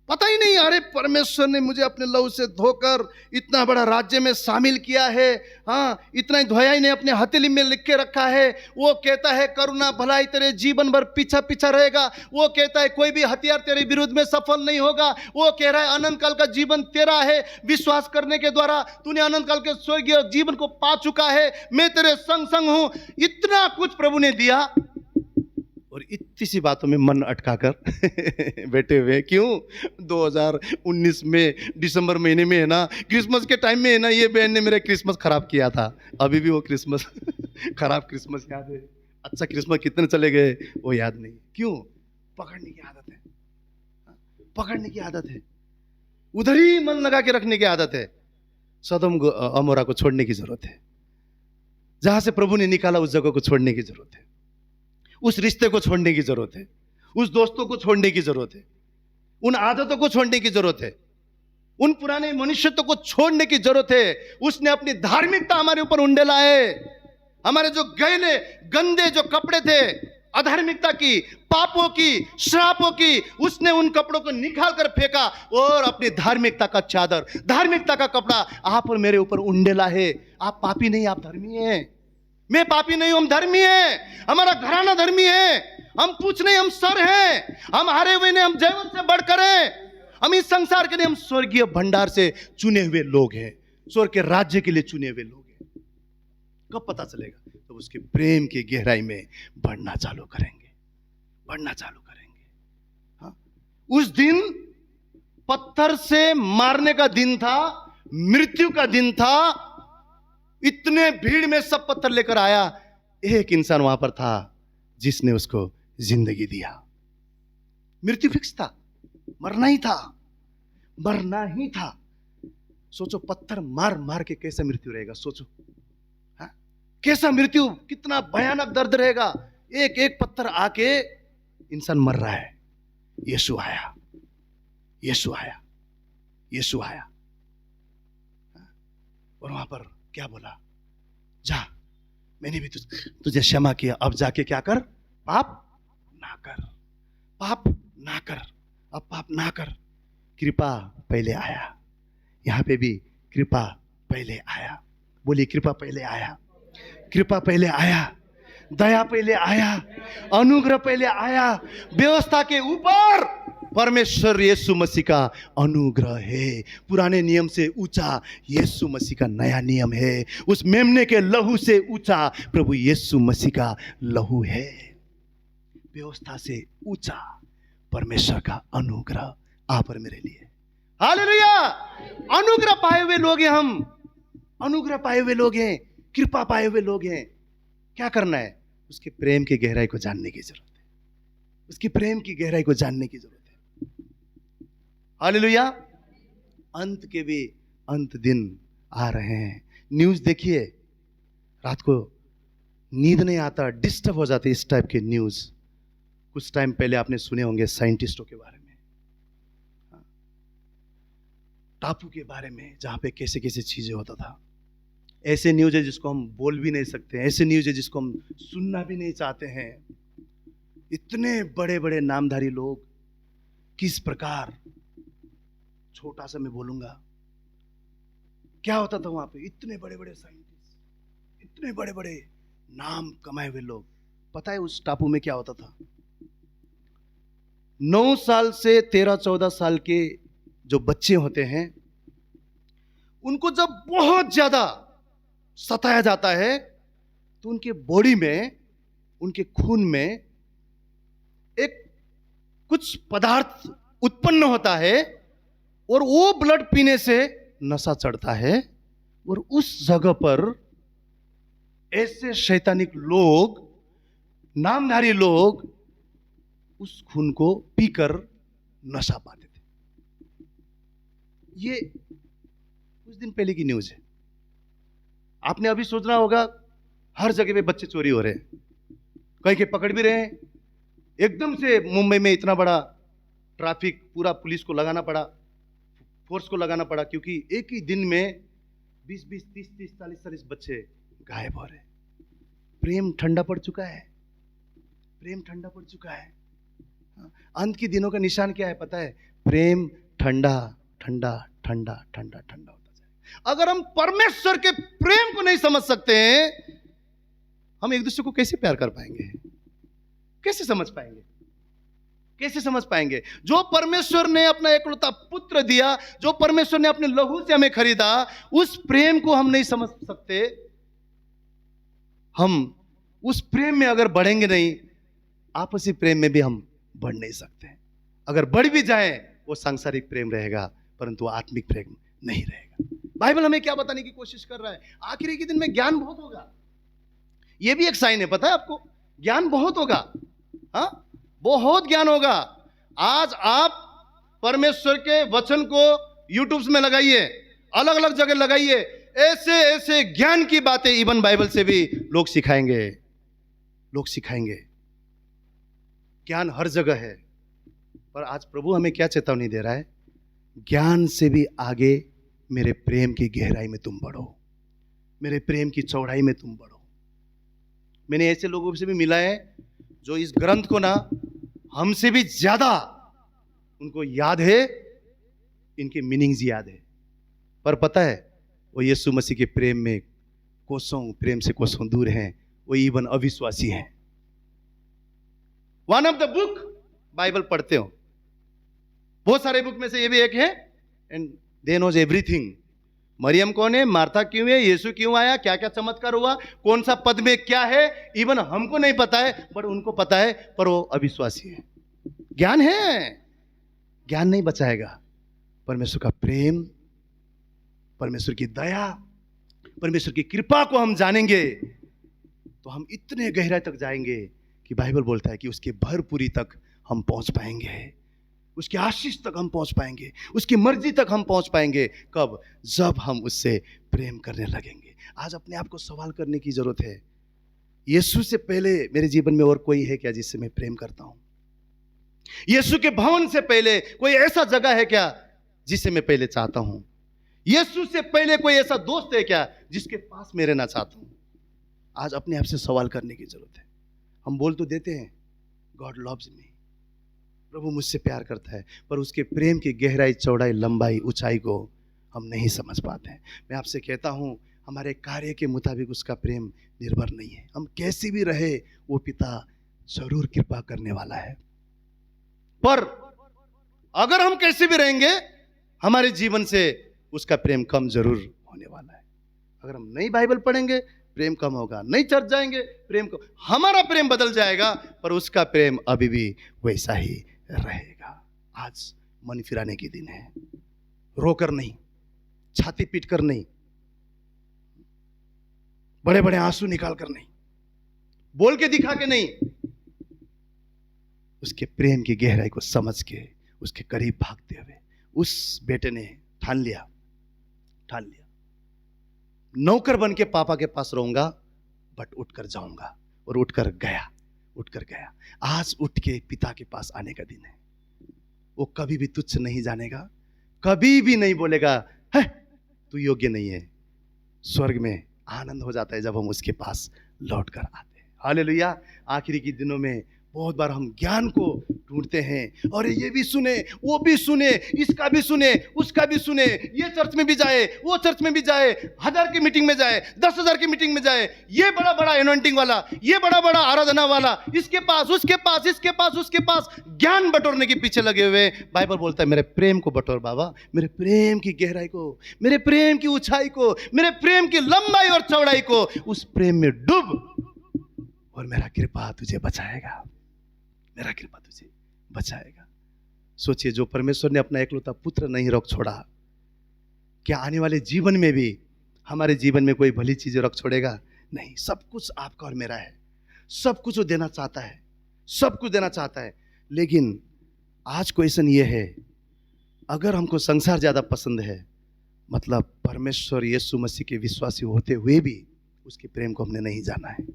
पता ही नहीं। अरे परमेश्वर ने मुझे अपने लहू से धोकर इतना बड़ा राज्य में शामिल किया है। हाँ, इतना ही धोया ही नहीं, अपने हथेली में लिख के रखा है। वो कहता है करुणा भलाई तेरे जीवन भर पीछा पीछा रहेगा। वो कहता है कोई भी हथियार तेरे विरुद्ध में सफल नहीं होगा। वो कह रहा है अनंत काल का जीवन तेरा है, विश्वास करने के द्वारा तूने अनंत काल के स्वर्गीय जीवन को पा चुका है, मैं तेरे संग संग हूं। इतना कुछ प्रभु ने दिया, और इतनी सी बातों में मन अटकाकर बैठे हुए। क्यों? 2019 में दिसंबर महीने में है ना, क्रिसमस के टाइम में है ना, ये बहन ने मेरा क्रिसमस खराब किया था। अभी भी वो क्रिसमस खराब क्रिसमस याद है। अच्छा क्रिसमस कितने चले गए वो याद नहीं। क्यों? पकड़ने की आदत है, पकड़ने की आदत है, उधर ही मन लगा के रखने की आदत है। सदोम अमोरा को छोड़ने की जरूरत है। जहां से प्रभु ने निकाला उस जगह को छोड़ने की जरूरत है, उस रिश्ते को छोड़ने की जरूरत है, उस दोस्तों को छोड़ने की जरूरत है, उन आदतों को छोड़ने की जरूरत है, उन पुराने मनुष्यत्व को छोड़ने की जरूरत है। उसने अपनी धार्मिकता हमारे ऊपर उंडेला है। हमारे जो गहने गंदे जो कपड़े थे, अधार्मिकता की, पापों की, श्रापों की, उसने उन कपड़ों को निकाल कर फेंका और अपनी धार्मिकता का चादर, धार्मिकता का कपड़ा आप और मेरे ऊपर उंडेला है। आप पापी नहीं, आप धर्मी हैं। मैं पापी नहीं हूं, हम धर्मी हैं। हमारा घराना धर्मी है। हम पूछ नहीं, हम सर हैं। हम हारे हुए नहीं, हम जैवन से बढ़कर हैं। हम इस संसार के लिए, हम स्वर्गीय भंडार से चुने हुए लोग हैं, स्वर्ग के राज्य के लिए चुने हुए लोग हैं। कब पता चलेगा? तो उसके प्रेम की गहराई में बढ़ना चालू करेंगे, बढ़ना चालू करेंगे। हाँ? उस दिन पत्थर से मारने का दिन था, मृत्यु का दिन था। इतने भीड़ में सब पत्थर लेकर आया, एक इंसान वहां पर था जिसने उसको जिंदगी दिया। मृत्यु फिक्स था, मरना ही था, मरना ही था। सोचो, पत्थर मार मार के कैसा मृत्यु रहेगा, सोचो। हाँ? कैसा मृत्यु, कितना भयानक दर्द रहेगा। एक एक पत्थर आके इंसान मर रहा है। यीशु आया, यीशु आया, यीशु आया। और वहां पर क्या बोला? जा, मैंने भी तुझे क्षमा किया, अब जाके क्या कर? पाप ना कर, पाप ना कर, अब पाप ना कर। कृपा पहले आया। यहां पे भी कृपा पहले आया। बोलिए, कृपा पहले आया, कृपा पहले आया, दया पहले आया, अनुग्रह पहले आया। व्यवस्था के ऊपर परमेश्वर यीशु मसीह का अनुग्रह है। पुराने नियम से ऊंचा यीशु मसीह का नया नियम है। उस मेमने के लहू से ऊंचा प्रभु यीशु मसीह का लहू है। व्यवस्था से ऊंचा परमेश्वर का अनुग्रह आप और मेरे लिए। हालेलुया! अनुग्रह पाए हुए लोग हैं हम, अनुग्रह पाए हुए लोग हैं, कृपा पाए हुए लोग हैं। क्या करना है? उसके प्रेम की गहराई को जानने की जरूरत है, उसकी प्रेम की गहराई को जानने की जरूरत है। हालेलुया! अंत के भी अंत दिन आ रहे हैं। न्यूज देखिए, रात को नींद नहीं आता, डिस्टर्ब हो जाते इस टाइप के न्यूज। कुछ टाइम पहले आपने सुने होंगे साइंटिस्टों के बारे में, टापू के बारे में, जहां पे कैसे कैसे चीजें होता था। ऐसे न्यूज है जिसको हम बोल भी नहीं सकते, ऐसे न्यूज है जिसको हम सुनना भी नहीं चाहते हैं। इतने बड़े बड़े नामधारी लोग किस प्रकार, छोटा सा मैं बोलूंगा, क्या होता था वहां पे। इतने बड़े बड़े साइंटिस्ट, इतने बड़े बड़े नाम कमाए हुए लोग। पता है उस टापू में क्या होता था? 9 साल से 13-14 साल के जो बच्चे होते हैं, उनको जब बहुत ज्यादा सताया जाता है तो उनके बॉडी में, उनके खून में एक कुछ पदार्थ उत्पन्न होता है और वो ब्लड पीने से नशा चढ़ता है। और उस जगह पर ऐसे शैतानिक लोग, नामधारी लोग उस खून को पीकर नशा पाते थे। ये कुछ दिन पहले की न्यूज है। आपने अभी सोचना होगा हर जगह पे बच्चे चोरी हो रहे हैं, कहीं के पकड़ भी रहे हैं। एकदम से मुंबई में इतना बड़ा ट्रैफिक, पूरा पुलिस को लगाना पड़ा, फोर्स को लगाना पड़ा, क्योंकि एक ही दिन में 20-20, 30-30, 40-40 बच्चे गायब हो रहे हैं। प्रेम ठंडा पड़ चुका है, प्रेम ठंडा पड़ चुका है। अंत के दिनों का निशान क्या है पता है? प्रेम ठंडा ठंडा ठंडा ठंडा ठंडा होता जाए। अगर हम परमेश्वर के प्रेम को नहीं समझ सकते हैं, हम एक दूसरे को कैसे प्यार कर पाएंगे? कैसे समझ पाएंगे? कैसे समझ पाएंगे? जो परमेश्वर ने अपना एकलौता पुत्र दिया, जो परमेश्वर ने अपने लहू से हमें खरीदा, उस प्रेम को हम नहीं समझ सकते। हम उस प्रेम में अगर बढ़ेंगे नहीं, आपसी प्रेम में भी हम बढ़ नहीं सकते। अगर बढ़ भी जाए, वो सांसारिक प्रेम रहेगा, परंतु आत्मिक प्रेम नहीं रहेगा। बाइबल हमें क्या बताने की कोशिश कर रहा है? आखिरी के दिन में ज्ञान बहुत होगा। यह भी एक साइन है, पता है आपको? ज्ञान बहुत होगा। हाँ, बहुत ज्ञान होगा। आज आप परमेश्वर के वचन को यूट्यूब में लगाइए, अलग अलग जगह लगाइए, ऐसे ऐसे ज्ञान की बातें इवन बाइबल से भी लोग सिखाएंगे, लोग सिखाएंगे। ज्ञान हर जगह है, पर आज प्रभु हमें क्या चेतावनी दे रहा है? ज्ञान से भी आगे मेरे प्रेम की गहराई में तुम बढ़ो, मेरे प्रेम की चौड़ाई में तुम बढ़ो। मैंने ऐसे लोगों से भी मिला है जो इस ग्रंथ को ना हमसे भी ज्यादा उनको याद है, इनके मीनिंग्स याद है, पर पता है वो यीशु मसीह के प्रेम में प्रेम से कोसों दूर हैं, वो इवन अविश्वासी हैं। One of the book Bible पढ़ते हो, बहुत सारे बुक में से ये भी एक है, and they knows everything. Mariam कौन है, मार्था क्यों है, यीशु क्यों आया, क्या क्या चमत्कार हुआ, कौन सा पद में क्या है, इवन हमको नहीं पता है, पर उनको पता है, पर वो अविश्वासी है। ज्ञान है, ज्ञान नहीं बचाएगा। परमेश्वर का प्रेम, परमेश्वर की दया, परमेश्वर की कृपा को हम जानेंगे तो हम इतने गहराई तक जाएंगे कि बाइबल बोलता है कि उसके भरपूरी तक हम पहुंच पाएंगे, उसके आशीष तक हम पहुंच पाएंगे, उसकी मर्जी तक हम पहुंच पाएंगे। कब? जब हम उससे प्रेम करने लगेंगे। आज अपने आप को सवाल करने की जरूरत है, यीशु से पहले मेरे जीवन में और कोई है क्या जिससे मैं प्रेम करता हूं? यीशु के भवन से पहले कोई ऐसा जगह है क्या जिसे मैं पहले चाहता हूं? यीशु से पहले कोई ऐसा दोस्त है क्या जिसके पास मैं रहना चाहता हूं? आज अपने आप से सवाल करने की जरूरत है। हम बोल तो देते हैं गॉड लव्स मी, प्रभु मुझसे प्यार करता है, पर उसके प्रेम की गहराई, चौड़ाई, लंबाई, ऊंचाई को हम नहीं समझ पाते हैं। मैं आपसे कहता हूं, हमारे कार्य के मुताबिक उसका प्रेम निर्भर नहीं है। हम कैसे भी रहे, वो पिता जरूर कृपा करने वाला है, पर अगर हम कैसे भी रहेंगे, हमारे जीवन से उसका प्रेम कम जरूर होने वाला है। अगर हम नहीं बाइबल पढ़ेंगे, प्रेम कम होगा, नहीं चर्च जाएंगे, प्रेम कम, हमारा प्रेम बदल जाएगा, पर उसका प्रेम अभी भी वैसा ही रहेगा। आज मन फिराने के दिन है, रोकर नहीं, छाती पीट कर नहीं, बड़े बड़े आंसू निकाल कर नहीं, बोल के दिखा के नहीं, उसके प्रेम की गहराई को समझ के उसके करीब भागते हुए उस बेटे ने ठान लिया, नौकर बन के पापा के पास रहूंगा, बट उठकर जाऊंगा, और उठकर गया। आज उठ के पिता के पास आने का दिन है। वो कभी भी तुच्छ नहीं जानेगा, कभी भी नहीं बोलेगा है तू योग्य नहीं है। स्वर्ग में आनंद हो जाता है जब हम उसके पास लौट कर आते हैं। हालेलुया। आखिरी के दिनों में बहुत बार हम ज्ञान को ढूंढते हैं, और ये भी सुने, वो भी सुने, इसका भी सुने, उसका भी सुने, ये चर्च में भी जाए, वो चर्च में भी जाए, 1000 की मीटिंग में जाए, 10,000 की मीटिंग में जाए, ये बड़ा बड़ा एनॉइंटिंग वाला, ये बड़ा बड़ा आराधना वाला, इसके पास, उसके पास, इसके पास, उसके पास, ज्ञान बटोरने के पीछे लगे हुए। बाइबल बोलता है मेरे प्रेम को बटोर बाबा, मेरे प्रेम की गहराई को, मेरे प्रेम की ऊंचाई को, मेरे प्रेम की लंबाई और चौड़ाई को, उस प्रेम में डूब, और मेरा कृपा तुझे बचाएगा, मेरा कृपा तुझे बचाएगा। सोचिए, जो परमेश्वर ने अपना एकलौता पुत्र नहीं रोक छोड़ा, क्या आने वाले जीवन में भी हमारे जीवन में कोई भली चीजें रख छोड़ेगा? नहीं। सब कुछ आपका और मेरा है, सब कुछ वो देना चाहता है, सब कुछ देना चाहता है। लेकिन आज क्वेश्चन ये है, अगर हमको संसार ज्यादा पसंद है, मतलब परमेश्वर यीशु मसीह के विश्वासी होते हुए भी उसके प्रेम को हमने नहीं जाना है।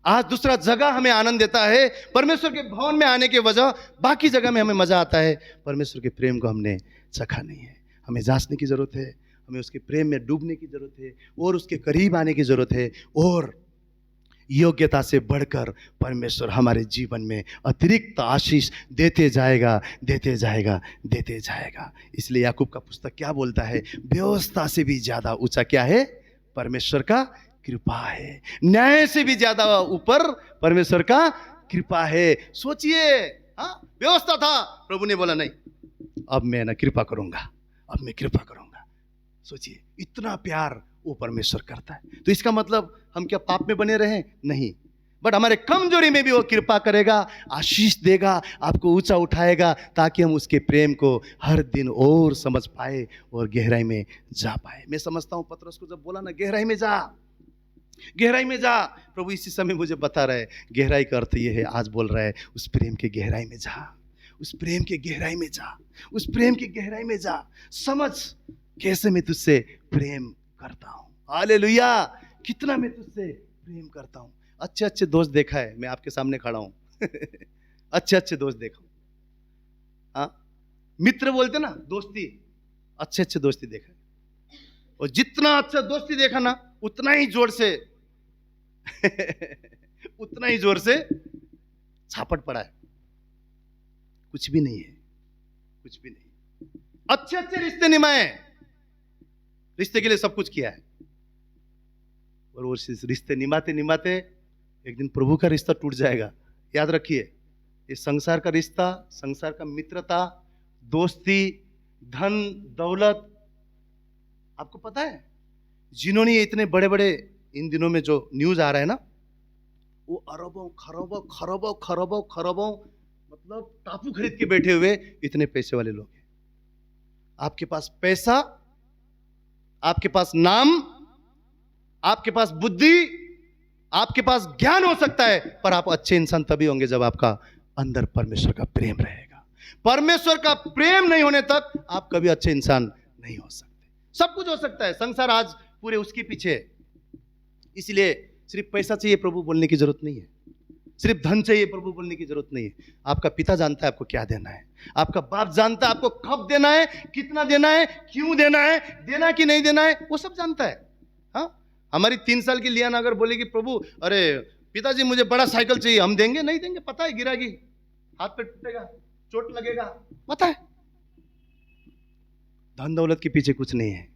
आज दूसरा जगह हमें आनंद देता है, परमेश्वर के भवन में आने के वजह, बाकी जगह में हमें मजा आता है, परमेश्वर के प्रेम को हमने चखा नहीं है। हमें जांचने की जरूरत है, हमें उसके प्रेम में डूबने की जरूरत है, और उसके करीब आने की जरूरत है, और योग्यता से बढ़कर परमेश्वर हमारे जीवन में अतिरिक्त आशीष देते जाएगा, देते जाएगा, देते जाएगा। इसलिए याकूब का पुस्तक क्या बोलता है? व्यवस्था से भी ज्यादा ऊंचा क्या है? परमेश्वर का कृपा है। न्याय से भी ज्यादा ऊपर परमेश्वर का कृपा है। सोचिए, हाँ, व्यवस्था था, प्रभु ने बोला नहीं, अब मैं ना कृपा करूंगा, अब मैं कृपा करूंगा। सोचिए, इतना प्यार वो परमेश्वर करता है। तो इसका मतलब हम क्या पाप में बने रहे? नहीं, बट हमारे कमजोरी में भी वो कृपा करेगा, आशीष देगा, आपको ऊंचा उठाएगा, ताकि हम उसके प्रेम को हर दिन और समझ पाए और गहराई में जा पाए। मैं समझता हूं पतरस को जब बोला ना गहराई में जा, गहराई में जा, प्रभु इसी समय मुझे बता रहा है गहराई का अर्थ ये है, आज बोल रहा है उस प्रेम के गहराई में जा, उस प्रेम के गहराई में जा, उस प्रेम की गहराई में जा, समझ कैसे मैं तुझसे प्रेम करता हूं। हालेलुया, कितना मैं तुझसे प्रेम करता हूं। अच्छे अच्छे दोस्त देखा है, मैं आपके सामने खड़ा हूं अच्छे अच्छे दोस्त देखा, हाँ, मित्र बोलते ना, दोस्ती, अच्छे अच्छे दोस्ती देखा है, और जितना अच्छा दोस्ती देखा ना, उतना ही जोर से उतना ही जोर से छापट पड़ा है, कुछ भी नहीं है, कुछ भी नहीं। अच्छे अच्छे रिश्ते निभाए, रिश्ते के लिए सब कुछ किया है, और वो रिश्ते निभाते निभाते एक दिन प्रभु का रिश्ता टूट जाएगा। याद रखिए, ये संसार का रिश्ता, संसार का मित्रता, दोस्ती, धन दौलत, आपको पता है जिन्होंने ये इतने बड़े बड़े इन दिनों में जो न्यूज आ रहा है ना, वो अरबों खरबों खरबों खरबों खरबों मतलब टापू खरीद के बैठे हुए इतने पैसे वाले लोग हैं। आपके पास पैसा, आपके पास नाम, आपके पास बुद्धि, आपके पास ज्ञान हो सकता है, पर आप अच्छे इंसान तभी होंगे जब आपका अंदर परमेश्वर का प्रेम रहेगा। परमेश्वर का प्रेम नहीं होने तक आप कभी अच्छे इंसान नहीं हो सकते। सब कुछ हो सकता है, संसार आज पूरे उसके पीछे है। इसलिए सिर्फ पैसा चाहिए प्रभु बोलने की जरूरत नहीं है, सिर्फ धन चाहिए प्रभु बोलने की जरूरत नहीं है। आपका पिता जानता है आपको क्या देना है, आपका बाप जानता है आपको कब देना है, कितना देना है, क्यों देना है, देना कि नहीं देना है, वो सब जानता है। हाँ, हमारी 3 साल की लियाना अगर बोलेगी प्रभु अरे पिताजी मुझे बड़ा साइकिल चाहिए, हम देंगे नहीं देंगे, पता है गिरागी, हाथ पे टूटेगा, चोट लगेगा, पता है। धन दौलत के पीछे कुछ नहीं है,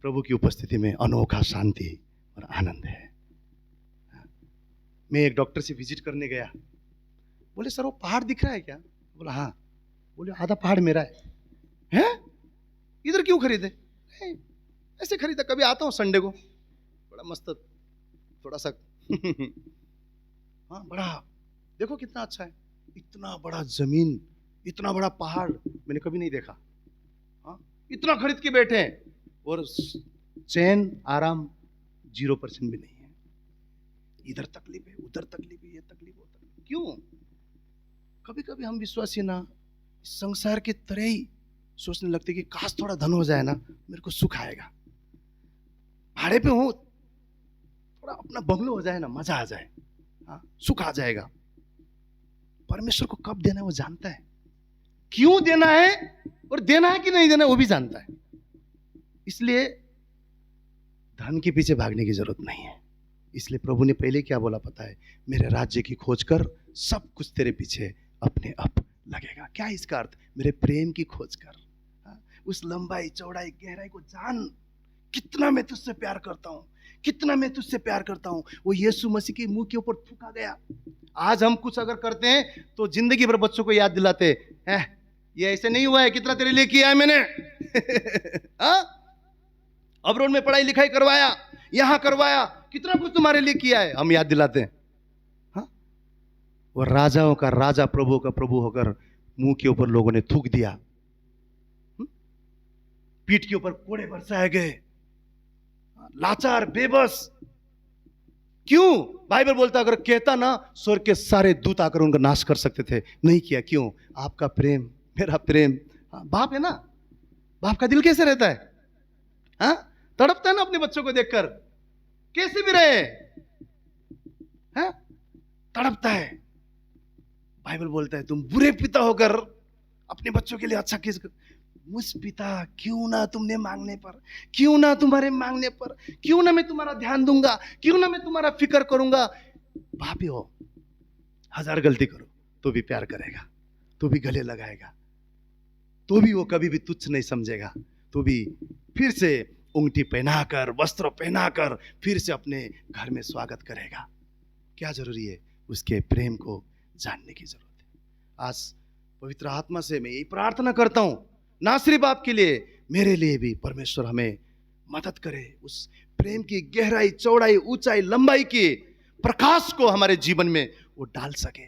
प्रभु की उपस्थिति में अनोखा शांति और आनंद है। मैं एक डॉक्टर से विजिट करने गया, बोले सर वो पहाड़ दिख रहा है क्या? बोला हाँ। बोले आधा पहाड़ मेरा है? इधर क्यों खरीदे? ऐसे खरीदा, कभी आता हूँ संडे को, बड़ा मस्त थोड़ा सा हाँ बड़ा, देखो कितना अच्छा है, इतना बड़ा जमीन, इतना बड़ा पहाड़ मैंने कभी नहीं देखा। हाँ, इतना खरीद के बैठे हैं और चैन आराम 0% भी नहीं है। इधर तकलीफ है, उधर तकलीफ है, ये तकलीफ, वो तकलीफ। क्यों? कभी कभी हम विश्वासी ना संसार के तरह ही सोचने लगते कि काश थोड़ा धन हो जाए ना, मेरे को सुख आएगा, भाड़े पे हो, थोड़ा अपना बंगलो हो जाए ना, मजा आ जाए, हाँ सुख आ जाएगा। परमेश्वर को कब देना है वो जानता है, क्यों देना है और देना है कि नहीं देना है वो भी जानता है। इसलिए धन के पीछे भागने की जरूरत नहीं है। इसलिए प्रभु ने पहले क्या बोला पता है? मेरे राज्य की खोज कर, सब कुछ तेरे पीछे अपने आप लगेगा। क्या इसका अर्थ? मेरे प्रेम की खोज कर, हाँ? उस लंबाई चौड़ाई गहराई को जान, कितना मैं तुझसे प्यार करता हूं, कितना मैं तुझसे प्यार करता हूं। वो यीशु मसीह के मुंह के ऊपर थूका गया। आज हम कुछ अगर करते हैं तो जिंदगी भर बच्चों को याद दिलाते हैं, ये ऐसे नहीं हुआ है, कितना तेरे लिए किया है मैंने अब्रोड में पढ़ाई लिखाई करवाया, यहां करवाया, कितना कुछ तुम्हारे लिए किया है, हम याद दिलाते हैं। हाँ? वो राजाओं का राजा, प्रभु का प्रभु होकर मुंह के ऊपर लोगों ने थूक दिया, पीठ के ऊपर कोड़े बरसाए गए, लाचार बेबस। क्यों? बाइबल बोलता अगर कहता ना स्वर्ग के सारे दूत आकर उनका नाश कर सकते थे, नहीं किया। क्यों? आपका प्रेम, मेरा प्रेम। बाप है ना, बाप का दिल कैसे रहता है? हाँ, तड़पता है ना अपने बच्चों को देखकर, कैसे भी रहे, हाँ? तड़पता है। बाइबल बोलता है तुम बुरे पिता होकर अपने बच्चों के लिए अच्छा किस, मुझ पिता क्यों ना तुमने मांगने पर, क्यों ना तुम्हारे मांगने पर, क्यों ना मैं तुम्हारा ध्यान दूंगा, क्यों ना मैं तुम्हारा फिक्र करूंगा। बाप ही हो, 1000 गलती करो तो भी प्यार करेगा, तो भी गले लगाएगा, तो भी वो कभी भी तुच्छ नहीं समझेगा, तो भी फिर से उंगठी पहनाकर, वस्त्र पहनाकर फिर से अपने घर में स्वागत करेगा। क्या जरूरी है? उसके प्रेम को जानने की जरूरत है। आज पवित्र आत्मा से मैं यही प्रार्थना करता हूं, ना सिर्फ आपके लिए, मेरे लिए भी परमेश्वर हमें मदद करे, उस प्रेम की गहराई, चौड़ाई, ऊंचाई, लंबाई के प्रकाश को हमारे जीवन में वो डाल सके।